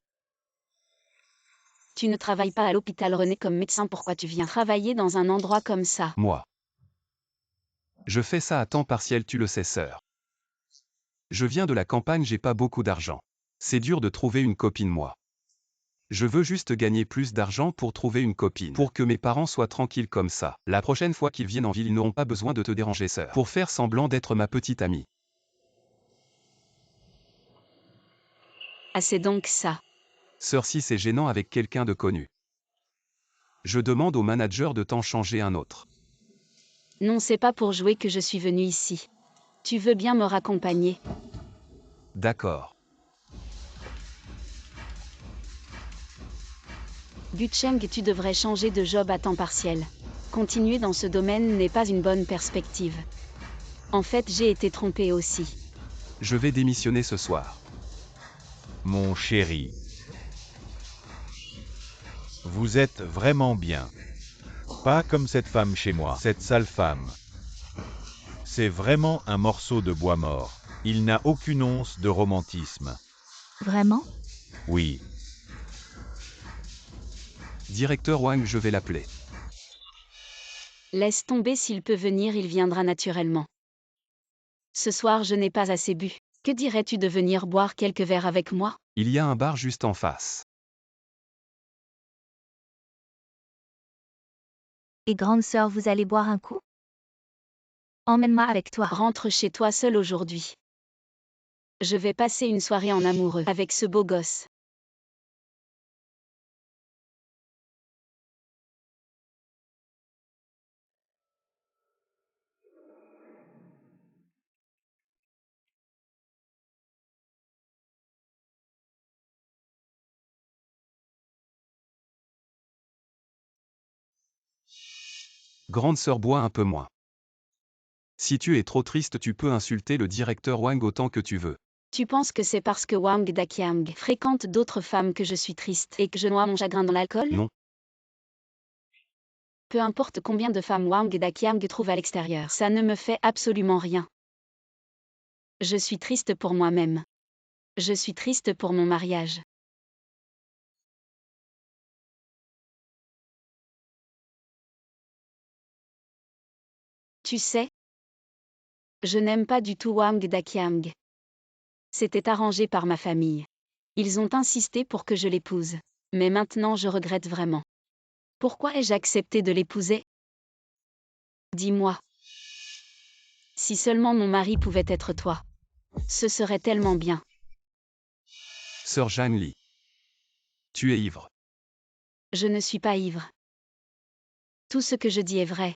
Tu ne travailles pas à l'hôpital René comme médecin, pourquoi tu viens travailler dans un endroit comme ça? Moi. Je fais ça à temps partiel, tu le sais, sœur. Je viens de la campagne, j'ai pas beaucoup d'argent. C'est dur de trouver une copine, moi. Je veux juste gagner plus d'argent pour trouver une copine. Pour que mes parents soient tranquilles comme ça. La prochaine fois qu'ils viennent en ville, ils n'auront pas besoin de te déranger, sœur. Pour faire semblant d'être ma petite amie. Ah, c'est donc ça. Sœur, si c'est gênant avec quelqu'un de connu. Je demande au manager de t'en changer un autre. Non, c'est pas pour jouer que je suis venue ici. Tu veux bien me raccompagner? D'accord. Gucheng, tu devrais changer de job à temps partiel. Continuer dans ce domaine n'est pas une bonne perspective. En fait, j'ai été trompée aussi. Je vais démissionner ce soir. Mon chéri. Vous êtes vraiment bien. Pas comme cette femme chez moi, cette sale femme. C'est vraiment un morceau de bois mort. Il n'a aucune once de romantisme. Vraiment? Oui. Directeur Wang, je vais l'appeler. Laisse tomber, s'il peut venir, il viendra naturellement. Ce soir, je n'ai pas assez bu. Que dirais-tu de venir boire quelques verres avec moi? Il y a un bar juste en face. Et grande sœur, vous allez boire un coup? Emmène-moi avec toi. Rentre chez toi seul aujourd'hui. Je vais passer une soirée en amoureux avec ce beau gosse. Grande sœur, bois un peu moins. Si tu es trop triste, tu peux insulter le directeur Wang autant que tu veux. Tu penses que c'est parce que Wang Daqiang fréquente d'autres femmes que je suis triste et que je noie mon chagrin dans l'alcool? Non. Peu importe combien de femmes Wang Daqiang trouve à l'extérieur, ça ne me fait absolument rien. Je suis triste pour moi-même. Je suis triste pour mon mariage. Tu sais, je n'aime pas du tout Wang Daqiang. C'était arrangé par ma famille. Ils ont insisté pour que je l'épouse. Mais maintenant je regrette vraiment. Pourquoi ai-je accepté de l'épouser? Dis-moi. Si seulement mon mari pouvait être toi. Ce serait tellement bien. Sœur Zhang Li. Tu es ivre. Je ne suis pas ivre. Tout ce que je dis est vrai.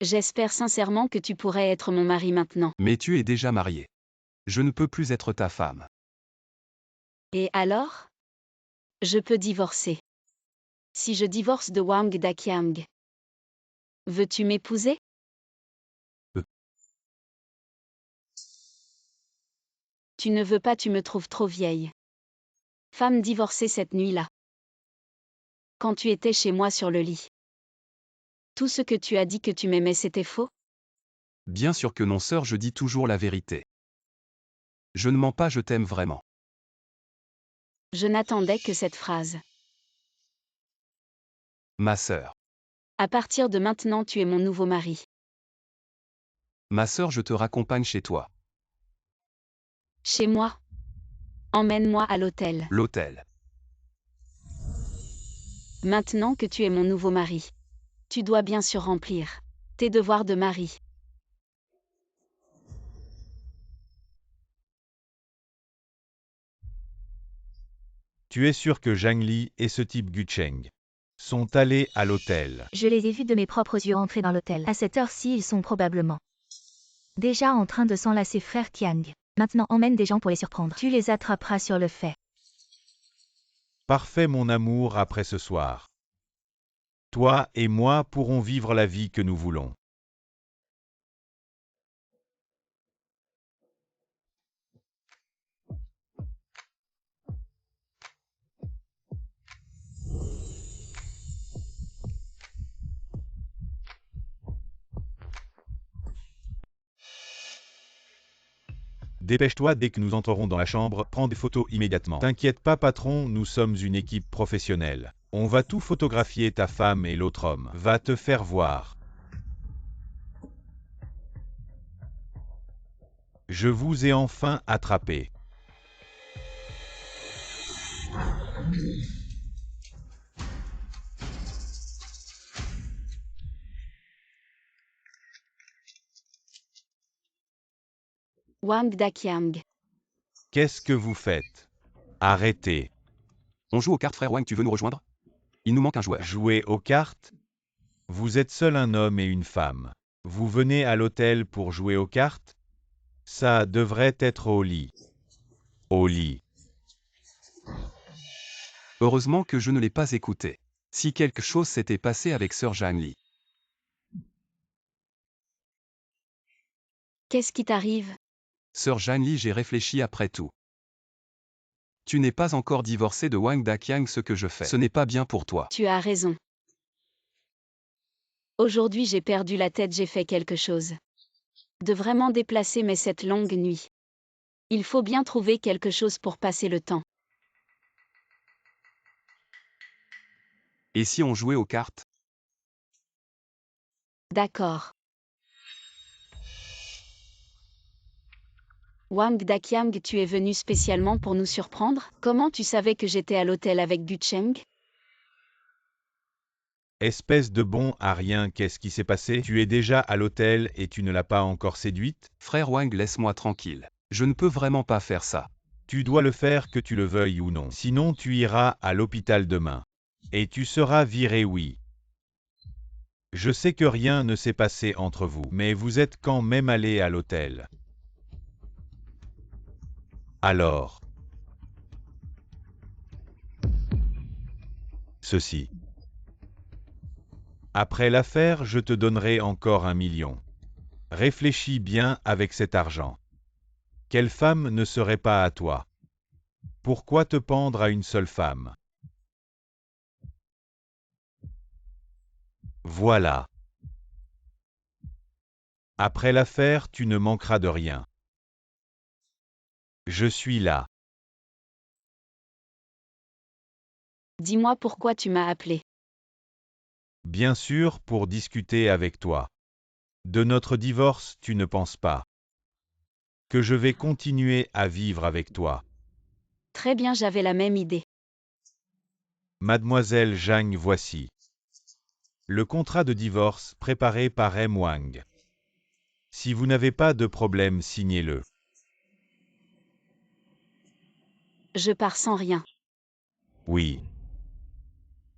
J'espère sincèrement que tu pourrais être mon mari maintenant. Mais tu es déjà marié. Je ne peux plus être ta femme. Et alors? Je peux divorcer. Si je divorce de Wang Daqiang, veux-tu m'épouser? Tu ne veux pas, tu me trouves trop vieille. Femme divorcée cette nuit-là. quand tu étais chez moi sur le lit. Tout ce que tu as dit que tu m'aimais, c'était faux? Bien sûr que non, sœur, je dis toujours la vérité. Je ne mens pas, je t'aime vraiment. Je n'attendais que cette phrase. Ma sœur. À partir de maintenant, tu es mon nouveau mari. Ma sœur, je te raccompagne chez toi. Chez moi? Emmène-moi à l'hôtel. L'hôtel. Maintenant que tu es mon nouveau mari. Tu dois bien sûr remplir tes devoirs de mari. Tu es sûr que Zhang Li et ce type Gucheng sont allés à l'hôtel? Je les ai vus de mes propres yeux entrer dans l'hôtel. À cette heure-ci, ils sont probablement déjà en train de s'enlacer, frère Qiang. Maintenant, emmène des gens pour les surprendre. Tu les attraperas sur le fait. Parfait mon amour, après ce soir. Toi et moi pourrons vivre la vie que nous voulons. Dépêche-toi, dès que nous entrerons dans la chambre, prends des photos immédiatement. T'inquiète pas patron, nous sommes une équipe professionnelle. On va tout photographier, ta femme et l'autre homme. Va te faire voir. Je vous ai enfin attrapé. Wang Daqiang. Qu'est-ce que vous faites? Arrêtez. On joue aux cartes, frère Wang, tu veux nous rejoindre? Il nous manque un joueur. Jouer aux cartes? Vous êtes seul un homme et une femme. Vous venez à l'hôtel pour jouer aux cartes? Ça devrait être au lit. Au lit. Heureusement que je ne l'ai pas écouté. Si quelque chose s'était passé avec sœur Zhang Li. Qu'est-ce qui t'arrive? Sœur Zhang Li, j'ai réfléchi après tout. Tu n'es pas encore divorcée de Wang Daqiang, ce que je fais. Ce n'est pas bien pour toi. Tu as raison. Aujourd'hui j'ai perdu la tête, j'ai fait quelque chose de vraiment déplacé, mais cette longue nuit. Il faut bien trouver quelque chose pour passer le temps. Et si on jouait aux cartes? D'accord. Wang Daqiang, tu es venu spécialement pour nous surprendre? Comment tu savais que j'étais à l'hôtel avec Gucheng? Espèce de bon à rien, qu'est-ce qui s'est passé? Tu es déjà à l'hôtel et tu ne l'as pas encore séduite? Frère Wang, laisse-moi tranquille. Je ne peux vraiment pas faire ça. Tu dois le faire que tu le veuilles ou non. Sinon tu iras à l'hôpital demain. Et tu seras viré, oui. Je sais que rien ne s'est passé entre vous, mais vous êtes quand même allé à l'hôtel. Alors. Ceci. Après l'affaire, je te donnerai encore 1 million. Réfléchis bien avec cet argent. Quelle femme ne serait pas à toi? Pourquoi te pendre à une seule femme? Voilà. Après l'affaire, tu ne manqueras de rien. Je suis là. Dis-moi pourquoi tu m'as appelé. Bien sûr, pour discuter avec toi. De notre divorce, tu ne penses pas que je vais continuer à vivre avec toi. Très bien, j'avais la même idée. Mademoiselle Zhang, voici le contrat de divorce préparé par M. Wang. Si vous n'avez pas de problème, signez-le. Je pars sans rien. Oui.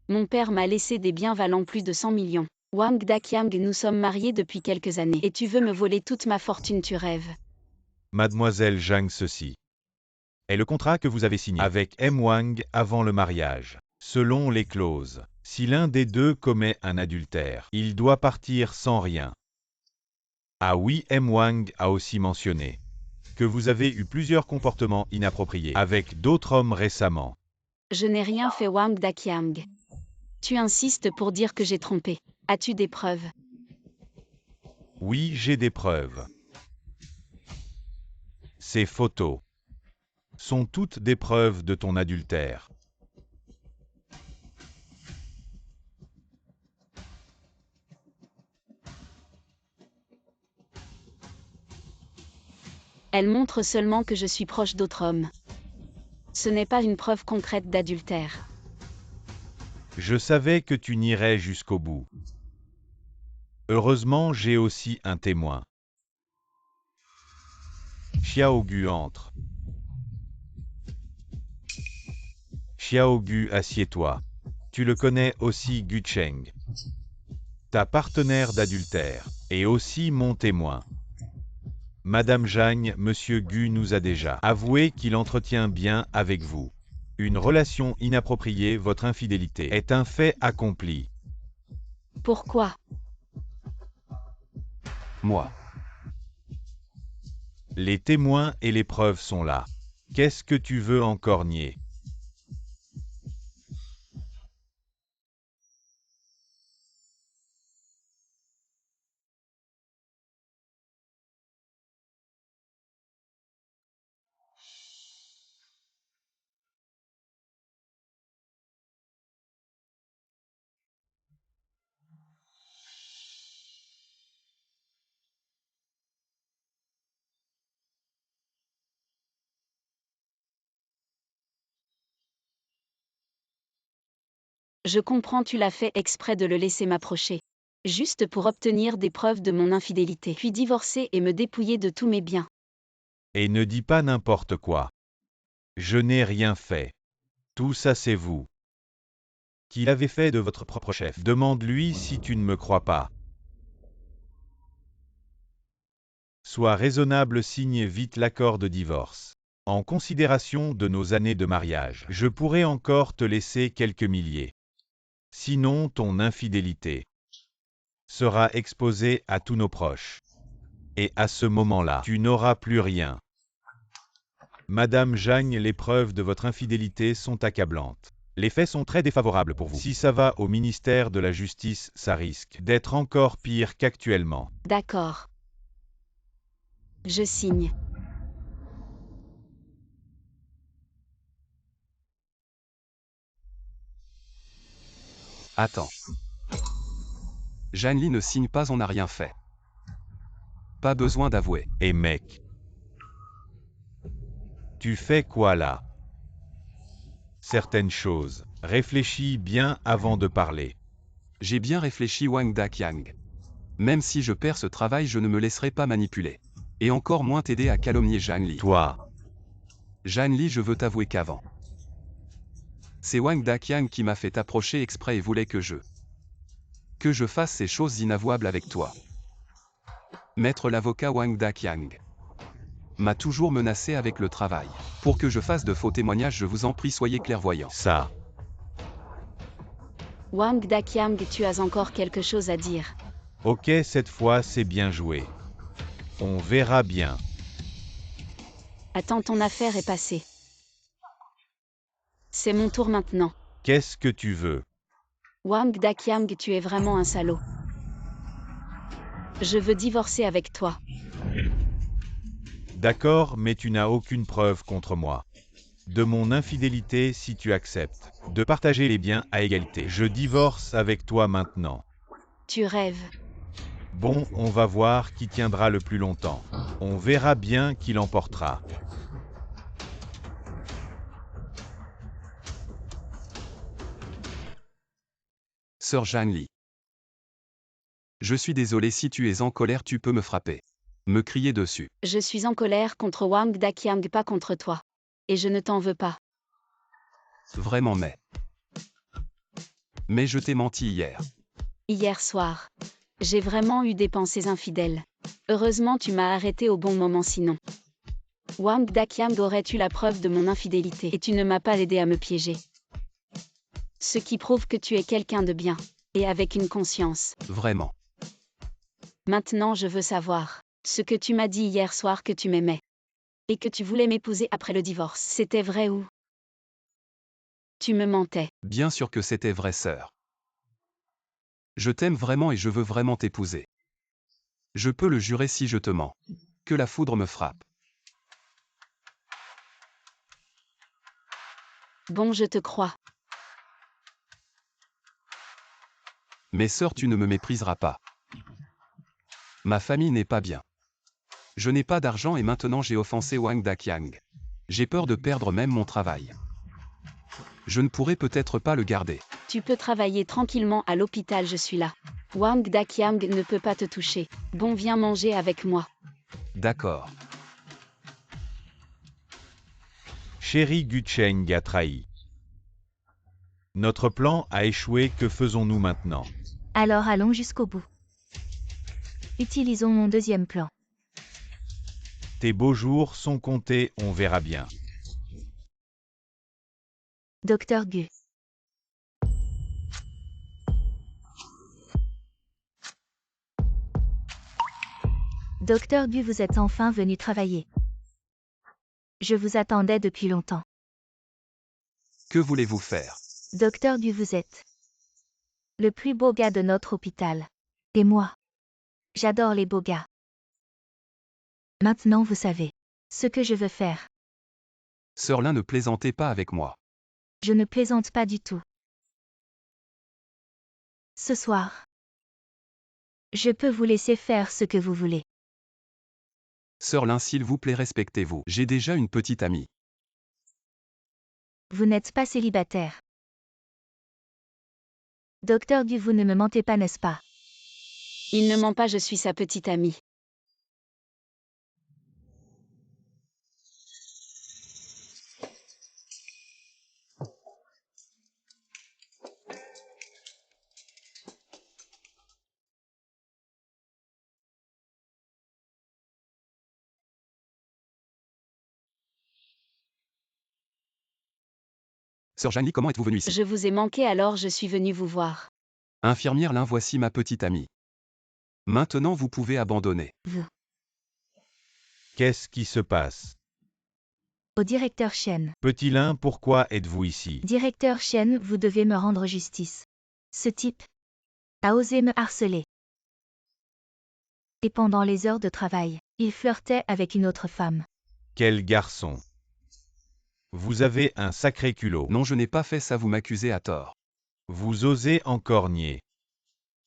Mon père m'a laissé des biens valant plus de 100 millions. Wang Daqiang, nous sommes mariés depuis quelques années. Et tu veux me voler toute ma fortune, tu rêves. Mademoiselle Zhang, ceci est le contrat que vous avez signé avec M. Wang avant le mariage. Selon les clauses, si l'un des deux commet un adultère, il doit partir sans rien. Ah oui, M. Wang a aussi mentionné que vous avez eu plusieurs comportements inappropriés avec d'autres hommes récemment. Je n'ai rien fait, Wang Daqiang. Tu insistes pour dire que j'ai trompé. As-tu des preuves? Oui, j'ai des preuves. Ces photos sont toutes des preuves de ton adultère. Elles montrent seulement que je suis proche d'autres hommes. Ce n'est pas une preuve concrète d'adultère. Je savais que tu n'irais jusqu'au bout. Heureusement, j'ai aussi un témoin. Xiaogu entre. Xiaogu, assieds-toi. Tu le connais aussi, Gu Cheng. Ta partenaire d'adultère, et aussi mon témoin. Madame Jagne, Monsieur Gu nous a déjà avoué qu'il entretient bien avec vous une relation inappropriée. Votre infidélité est un fait accompli. Pourquoi? Moi. Les témoins et les preuves sont là. Qu'est-ce que tu veux encore nier? Je comprends, tu l'as fait exprès de le laisser m'approcher. Juste pour obtenir des preuves de mon infidélité, puis divorcer et me dépouiller de tous mes biens. Et ne dis pas n'importe quoi. Je n'ai rien fait. Tout ça c'est vous qui l'avez fait de votre propre chef. Demande-lui si tu ne me crois pas. Sois raisonnable, signe vite l'accord de divorce. En considération de nos années de mariage, je pourrais encore te laisser quelques milliers. Sinon, ton infidélité sera exposée à tous nos proches. Et à ce moment-là, tu n'auras plus rien. Madame Jagne, les preuves de votre infidélité sont accablantes. Les faits sont très défavorables pour vous. Si ça va au ministère de la Justice, ça risque d'être encore pire qu'actuellement. D'accord. Je signe. Attends. Janely ne signe pas, on n'a rien fait. Pas besoin d'avouer. Et mec, tu fais quoi là? Certaines choses. Réfléchis bien avant de parler. J'ai bien réfléchi, Wang Daqiang. Même si je perds ce travail, je ne me laisserai pas manipuler. Et encore moins t'aider à calomnier Janely. Toi, Janely, je veux t'avouer qu'avant. C'est Wang Daqiang qui m'a fait approcher exprès et voulait que je fasse ces choses inavouables avec toi. Maître l'avocat Wang Daqiang m'a toujours menacé avec le travail. Pour que je fasse de faux témoignages, je vous en prie, soyez clairvoyants. ça. Wang Daqiang, tu as encore quelque chose à dire. Ok, cette fois c'est bien joué. On verra bien. Attends, ton affaire est passée. C'est mon tour maintenant. Qu'est-ce que tu veux? Wang Daqiang, tu es vraiment un salaud. Je veux divorcer avec toi. D'accord, mais tu n'as aucune preuve contre moi de mon infidélité si tu acceptes de partager les biens à égalité. Je divorce avec toi maintenant. Tu rêves. Bon, on va voir qui tiendra le plus longtemps. On verra bien qui l'emportera. Sœur Janely. Je suis désolé, si tu es en colère, tu peux me frapper. Me crier dessus. Je suis en colère contre Wang Daqiang, pas contre toi. Et je ne t'en veux pas. Vraiment, mais je t'ai menti hier. Hier soir. J'ai vraiment eu des pensées infidèles. Heureusement, tu m'as arrêté au bon moment, sinon. Wang Daqiang, aurais-tu la preuve de mon infidélité et tu ne m'as pas aidé à me piéger. Ce qui prouve que tu es quelqu'un de bien. Et avec une conscience. Vraiment. Maintenant, je veux savoir ce que tu m'as dit hier soir, que tu m'aimais. Et que tu voulais m'épouser après le divorce. C'était vrai ou? Tu me mentais. Bien sûr que c'était vrai, sœur. Je t'aime vraiment et je veux vraiment t'épouser. Je peux le jurer si je te mens. Que la foudre me frappe. Bon, je te crois. Mes sœurs, tu ne me mépriseras pas. Ma famille n'est pas bien. Je n'ai pas d'argent et maintenant j'ai offensé Wang Daqiang. J'ai peur de perdre même mon travail. Je ne pourrai peut-être pas le garder. Tu peux travailler tranquillement à l'hôpital, je suis là. Wang Daqiang ne peut pas te toucher. Bon, viens manger avec moi. D'accord. Chéri Gucheng a trahi. Notre plan a échoué, que faisons-nous maintenant? Alors allons jusqu'au bout. Utilisons mon deuxième plan. Tes beaux jours sont comptés, on verra bien. Docteur Gu. Docteur Gu, vous êtes enfin venu travailler. Je vous attendais depuis longtemps. Que voulez-vous faire? Docteur Gu, vous êtes le plus beau gars de notre hôpital. Et moi, j'adore les beaux gars. Maintenant vous savez ce que je veux faire. Sœur Lin, ne plaisantez pas avec moi. Je ne plaisante pas du tout. Ce soir, je peux vous laisser faire ce que vous voulez. Sœur Lin, s'il vous plaît, respectez-vous. J'ai déjà une petite amie. Vous n'êtes pas célibataire. Docteur Gu, vous ne me mentez pas, n'est-ce pas? Il ne ment pas, je suis sa petite amie. Sœur Janie, comment êtes-vous venue ici? Je vous ai manqué, alors je suis venue vous voir. Infirmière Lin, voici ma petite amie. Maintenant vous pouvez abandonner. Vous. Qu'est-ce qui se passe? Au directeur Chen. Petit Lin, pourquoi êtes-vous ici? Directeur Chen, vous devez me rendre justice. Ce type a osé me harceler. Et pendant les heures de travail, il flirtait avec une autre femme. Quel garçon! Vous avez un sacré culot. Non, je n'ai pas fait ça, vous m'accusez à tort. Vous osez encore nier.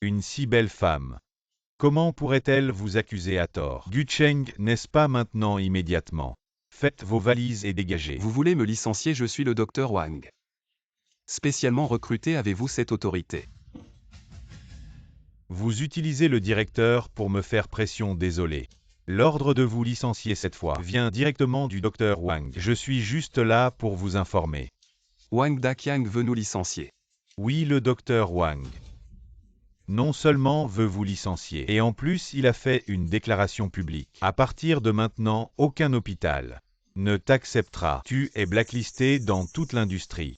Une si belle femme. Comment pourrait-elle vous accuser à tort? Gucheng, n'est-ce pas maintenant immédiatement? Faites vos valises et dégagez. Vous voulez me licencier, je suis le docteur Wang. Spécialement recruté, avez-vous cette autorité? Vous utilisez le directeur pour me faire pression, désolé. L'ordre de vous licencier cette fois vient directement du docteur Wang. Je suis juste là pour vous informer. Wang Daqiang veut nous licencier. Oui, le docteur Wang. Non seulement veut vous licencier, et en plus il a fait une déclaration publique. À partir de maintenant, aucun hôpital ne t'acceptera. Tu es blacklisté dans toute l'industrie.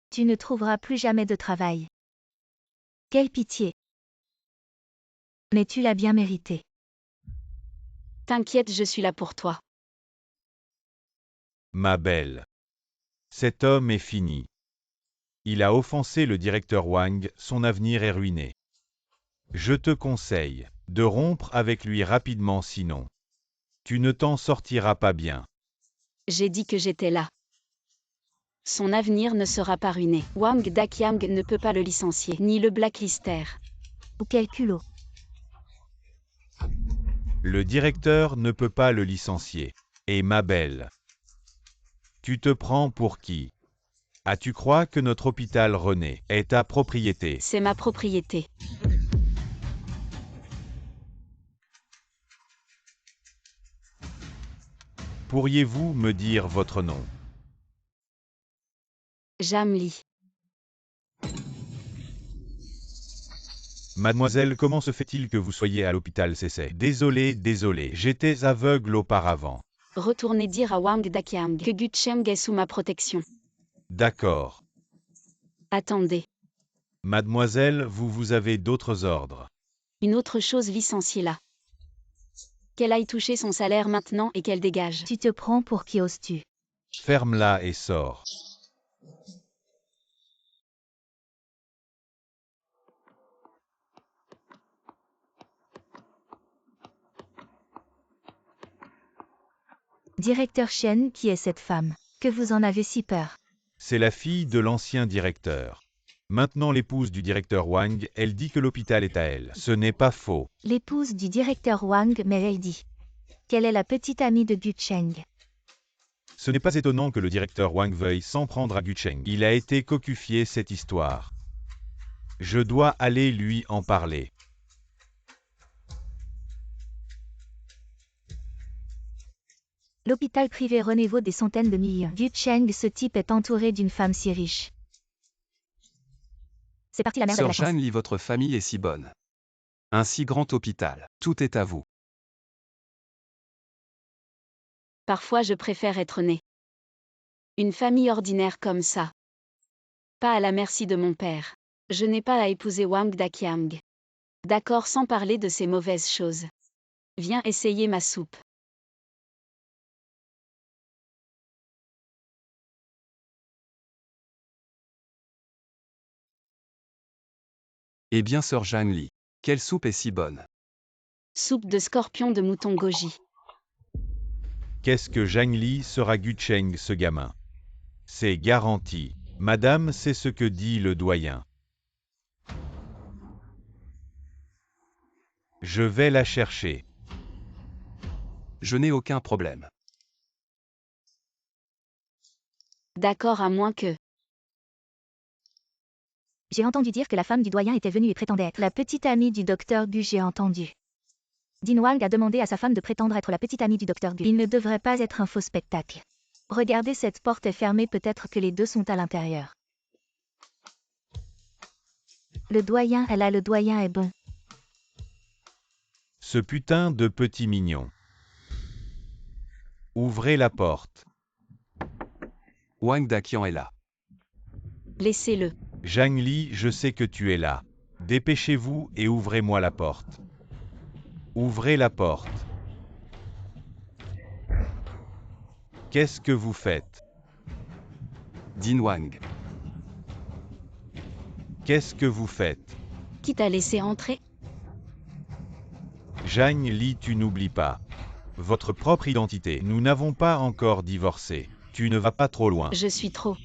Tu ne trouveras plus jamais de travail. Quelle pitié. Mais tu l'as bien mérité. T'inquiète, je suis là pour toi. Ma belle. Cet homme est fini. Il a offensé le directeur Wang, son avenir est ruiné. Je te conseille de rompre avec lui rapidement, sinon tu ne t'en sortiras pas bien. J'ai dit que j'étais là. Son avenir ne sera pas ruiné. Wang Daqiang ne peut pas le licencier, ni le blacklister. Ou quel culot. Le directeur ne peut pas le licencier. Et ma belle, tu te prends pour qui? Tu crois que notre hôpital René est ta propriété? C'est ma propriété. Pourriez-vous me dire votre nom? Jamli. Mademoiselle, comment se fait-il que vous soyez à l'hôpital CC? Désolé, j'étais aveugle auparavant. Retournez dire à Wang Daqiang que Gucheng est sous ma protection. D'accord. Attendez. Mademoiselle, vous avez d'autres ordres. Une autre chose, licenciez-la. Qu'elle aille toucher son salaire maintenant et qu'elle dégage. Tu te prends pour qui oses-tu? Ferme-la et sors. Directeur Chen, qui est cette femme? Que vous en avez si peur? C'est la fille de l'ancien directeur. Maintenant l'épouse du directeur Wang, elle dit que l'hôpital est à elle. Ce n'est pas faux. L'épouse du directeur Wang, mais elle dit qu'elle est la petite amie de Gu Cheng. Ce n'est pas étonnant que le directeur Wang veuille s'en prendre à Gu Cheng. Il a été cocufié cette histoire. Je dois aller lui en parler. L'hôpital privé René vaut des centaines de millions. Gu Cheng, ce type est entouré d'une femme si riche. C'est parti la merde de Sœur la chance. Jeanne lit votre famille est si bonne. Un si grand hôpital. Tout est à vous. Parfois je préfère être née. Une famille ordinaire comme ça. Pas à la merci de mon père. Je n'ai pas à épouser Wang Daqiang. D'accord, sans parler de ces mauvaises choses. Viens essayer ma soupe. Eh bien sœur Jeanne lit. Quelle soupe est si bonne. Soupe de scorpion de mouton goji. Qu'est-ce que Zhang Li sera Gu Cheng ce gamin? C'est garanti. Madame, c'est ce que dit le doyen. Je vais la chercher. Je n'ai aucun problème. D'accord, à moins que... J'ai entendu dire que la femme du doyen était venue et prétendait être la petite amie du docteur Gu. J'ai entendu. Din Wang a demandé à sa femme de prétendre être la petite amie du docteur Gu. Il ne devrait pas être un faux spectacle. Regardez, cette porte est fermée, peut-être que les deux sont à l'intérieur. Le doyen est là, le doyen est bon. Ce putain de petit mignon. Ouvrez la porte. Wang Daqiang est là. Laissez-le. Zhang Li, je sais que tu es là. Dépêchez-vous et ouvrez-moi la porte. Ouvrez la porte. Qu'est-ce que vous faites? Din Wang. Qu'est-ce que vous faites? Qui t'a laissé entrer? Zhang Li, tu n'oublies pas. Votre propre identité. Nous n'avons pas encore divorcé. Tu ne vas pas trop loin. Je suis trop.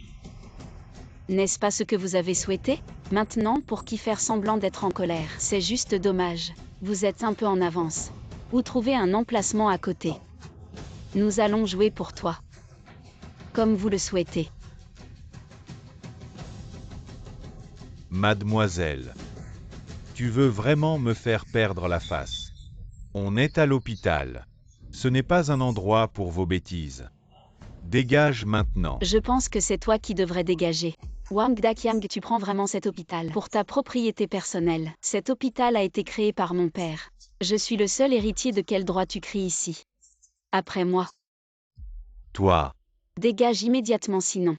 N'est-ce pas ce que vous avez souhaité? Maintenant, pour qui faire semblant d'être en colère? C'est juste dommage. Vous êtes un peu en avance. Ou trouver un emplacement à côté. Nous allons jouer pour toi. Comme vous le souhaitez. Mademoiselle. Tu veux vraiment me faire perdre la face? On est à l'hôpital. Ce n'est pas un endroit pour vos bêtises. Dégage maintenant. Je pense que c'est toi qui devrais dégager. Wang Daqiang, tu prends vraiment cet hôpital pour ta propriété personnelle. Cet hôpital a été créé par mon père. Je suis le seul héritier, de quel droit tu cries ici? Après moi. Toi. Dégage immédiatement sinon.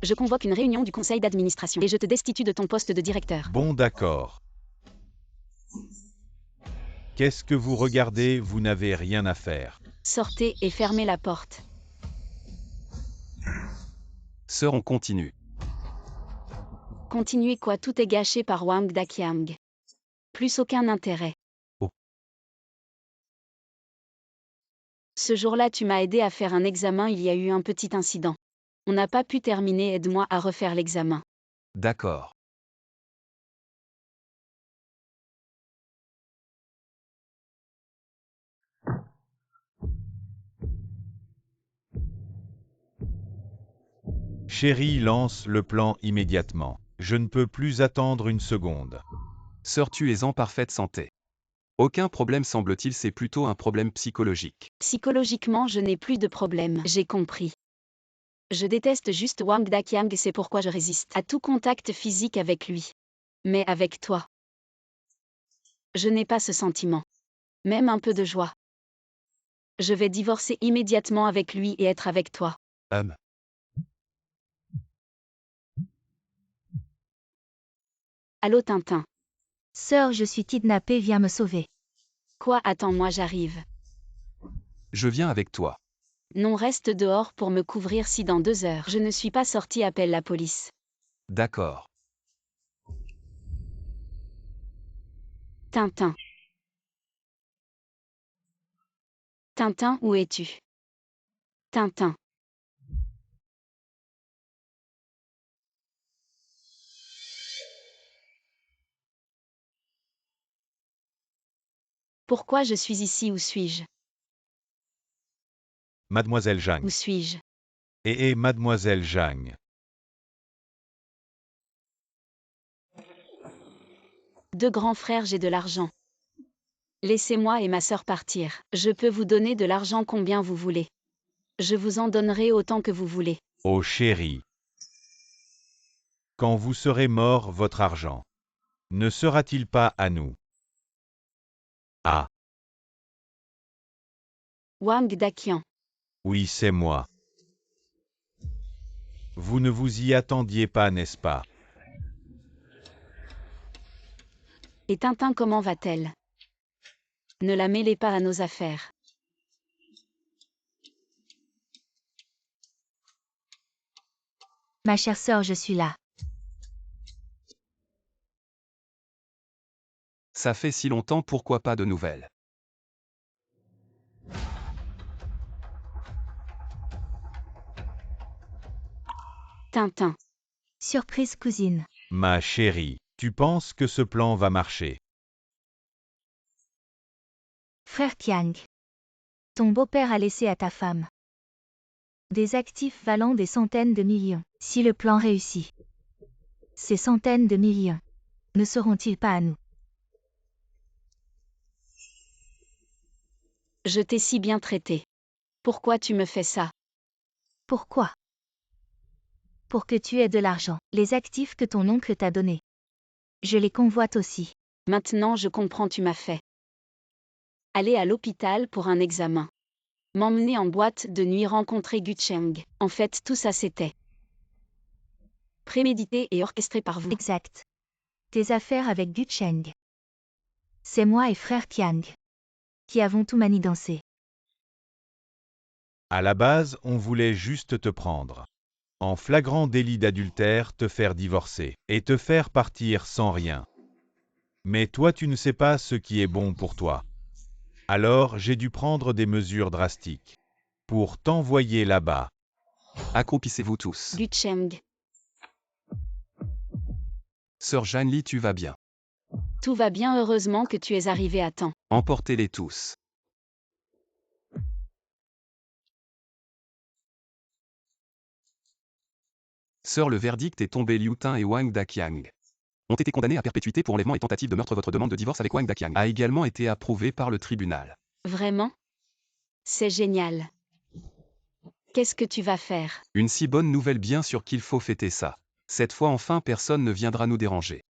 Je convoque une réunion du conseil d'administration et je te destitue de ton poste de directeur. Bon, d'accord. Qu'est-ce que vous regardez? Vous n'avez rien à faire. Sortez et fermez la porte. Sœur, on continue. Continuez quoi? Tout est gâché par Wang Daqiang. Plus aucun intérêt. Oh. Ce jour-là, tu m'as aidé à faire un examen, il y a eu un petit incident. On n'a pas pu terminer, aide-moi à refaire l'examen. D'accord. Chérie, lance le plan immédiatement. Je ne peux plus attendre une seconde. Sœur, tu es en parfaite santé. Aucun problème semble-t-il, c'est plutôt un problème psychologique. Psychologiquement, je n'ai plus de problème, j'ai compris. Je déteste juste Wang Daqiang, c'est pourquoi je résiste à tout contact physique avec lui. Mais avec toi, je n'ai pas ce sentiment. Même un peu de joie. Je vais divorcer immédiatement avec lui et être avec toi. Allô Tintin. Sœur, je suis kidnappée, viens me sauver. Quoi? Attends-moi, j'arrive. Je viens avec toi. Non, reste dehors pour me couvrir si dans 2 heures je ne suis pas sorti, appelle la police. D'accord. Tintin. Tintin, où es-tu? Tintin. Pourquoi je suis ici? Où suis-je? Mademoiselle Zhang. Où suis-je? Mademoiselle Zhang. Deux grands frères, j'ai de l'argent. Laissez-moi et ma sœur partir. Je peux vous donner de l'argent combien vous voulez. Je vous en donnerai autant que vous voulez. Oh chérie. Quand vous serez mort, votre argent ne sera-t-il pas à nous? Ah, Wang Daqian. oui, c'est moi. Vous ne vous y attendiez pas, n'est-ce pas? Et Tintin, comment va-t-elle? Ne la mêlez pas à nos affaires. Ma chère sœur, je suis là. Ça fait si longtemps, pourquoi pas de nouvelles? Tintin. Surprise cousine. Ma chérie, tu penses que ce plan va marcher? Frère Qiang. Ton beau-père a laissé à ta femme des actifs valant des centaines de millions. Si le plan réussit, ces centaines de millions ne seront-ils pas à nous? Je t'ai si bien traité. Pourquoi tu me fais ça? Pourquoi? Pour que tu aies de l'argent. Les actifs que ton oncle t'a donnés, je les convoite aussi. Maintenant je comprends, tu m'as fait aller à l'hôpital pour un examen. M'emmener en boîte de nuit, rencontrer Gu Cheng. En fait, tout ça c'était prémédité et orchestré par vous. Exact. Tes affaires avec Gu Cheng. C'est moi et frère Qiang qui avons tout manigancé. À la base, on voulait juste te prendre en flagrant délit d'adultère, te faire divorcer et te faire partir sans rien. Mais toi, tu ne sais pas ce qui est bon pour toi. Alors, j'ai dû prendre des mesures drastiques pour t'envoyer là-bas. Accroupissez-vous tous. Gu Cheng. Sœur Jeanne Li, tu vas bien. Tout va bien, heureusement que tu es arrivé à temps. Emportez-les tous. Sœur, le verdict est tombé. Liu Tin et Wang Daqiang ont été condamnés à perpétuité pour enlèvement et tentative de meurtre. Votre demande de divorce avec Wang Daqiang a également été approuvée par le tribunal. Vraiment? C'est génial. Qu'est-ce que tu vas faire? Une si bonne nouvelle, bien sûr qu'il faut fêter ça. Cette fois enfin personne ne viendra nous déranger.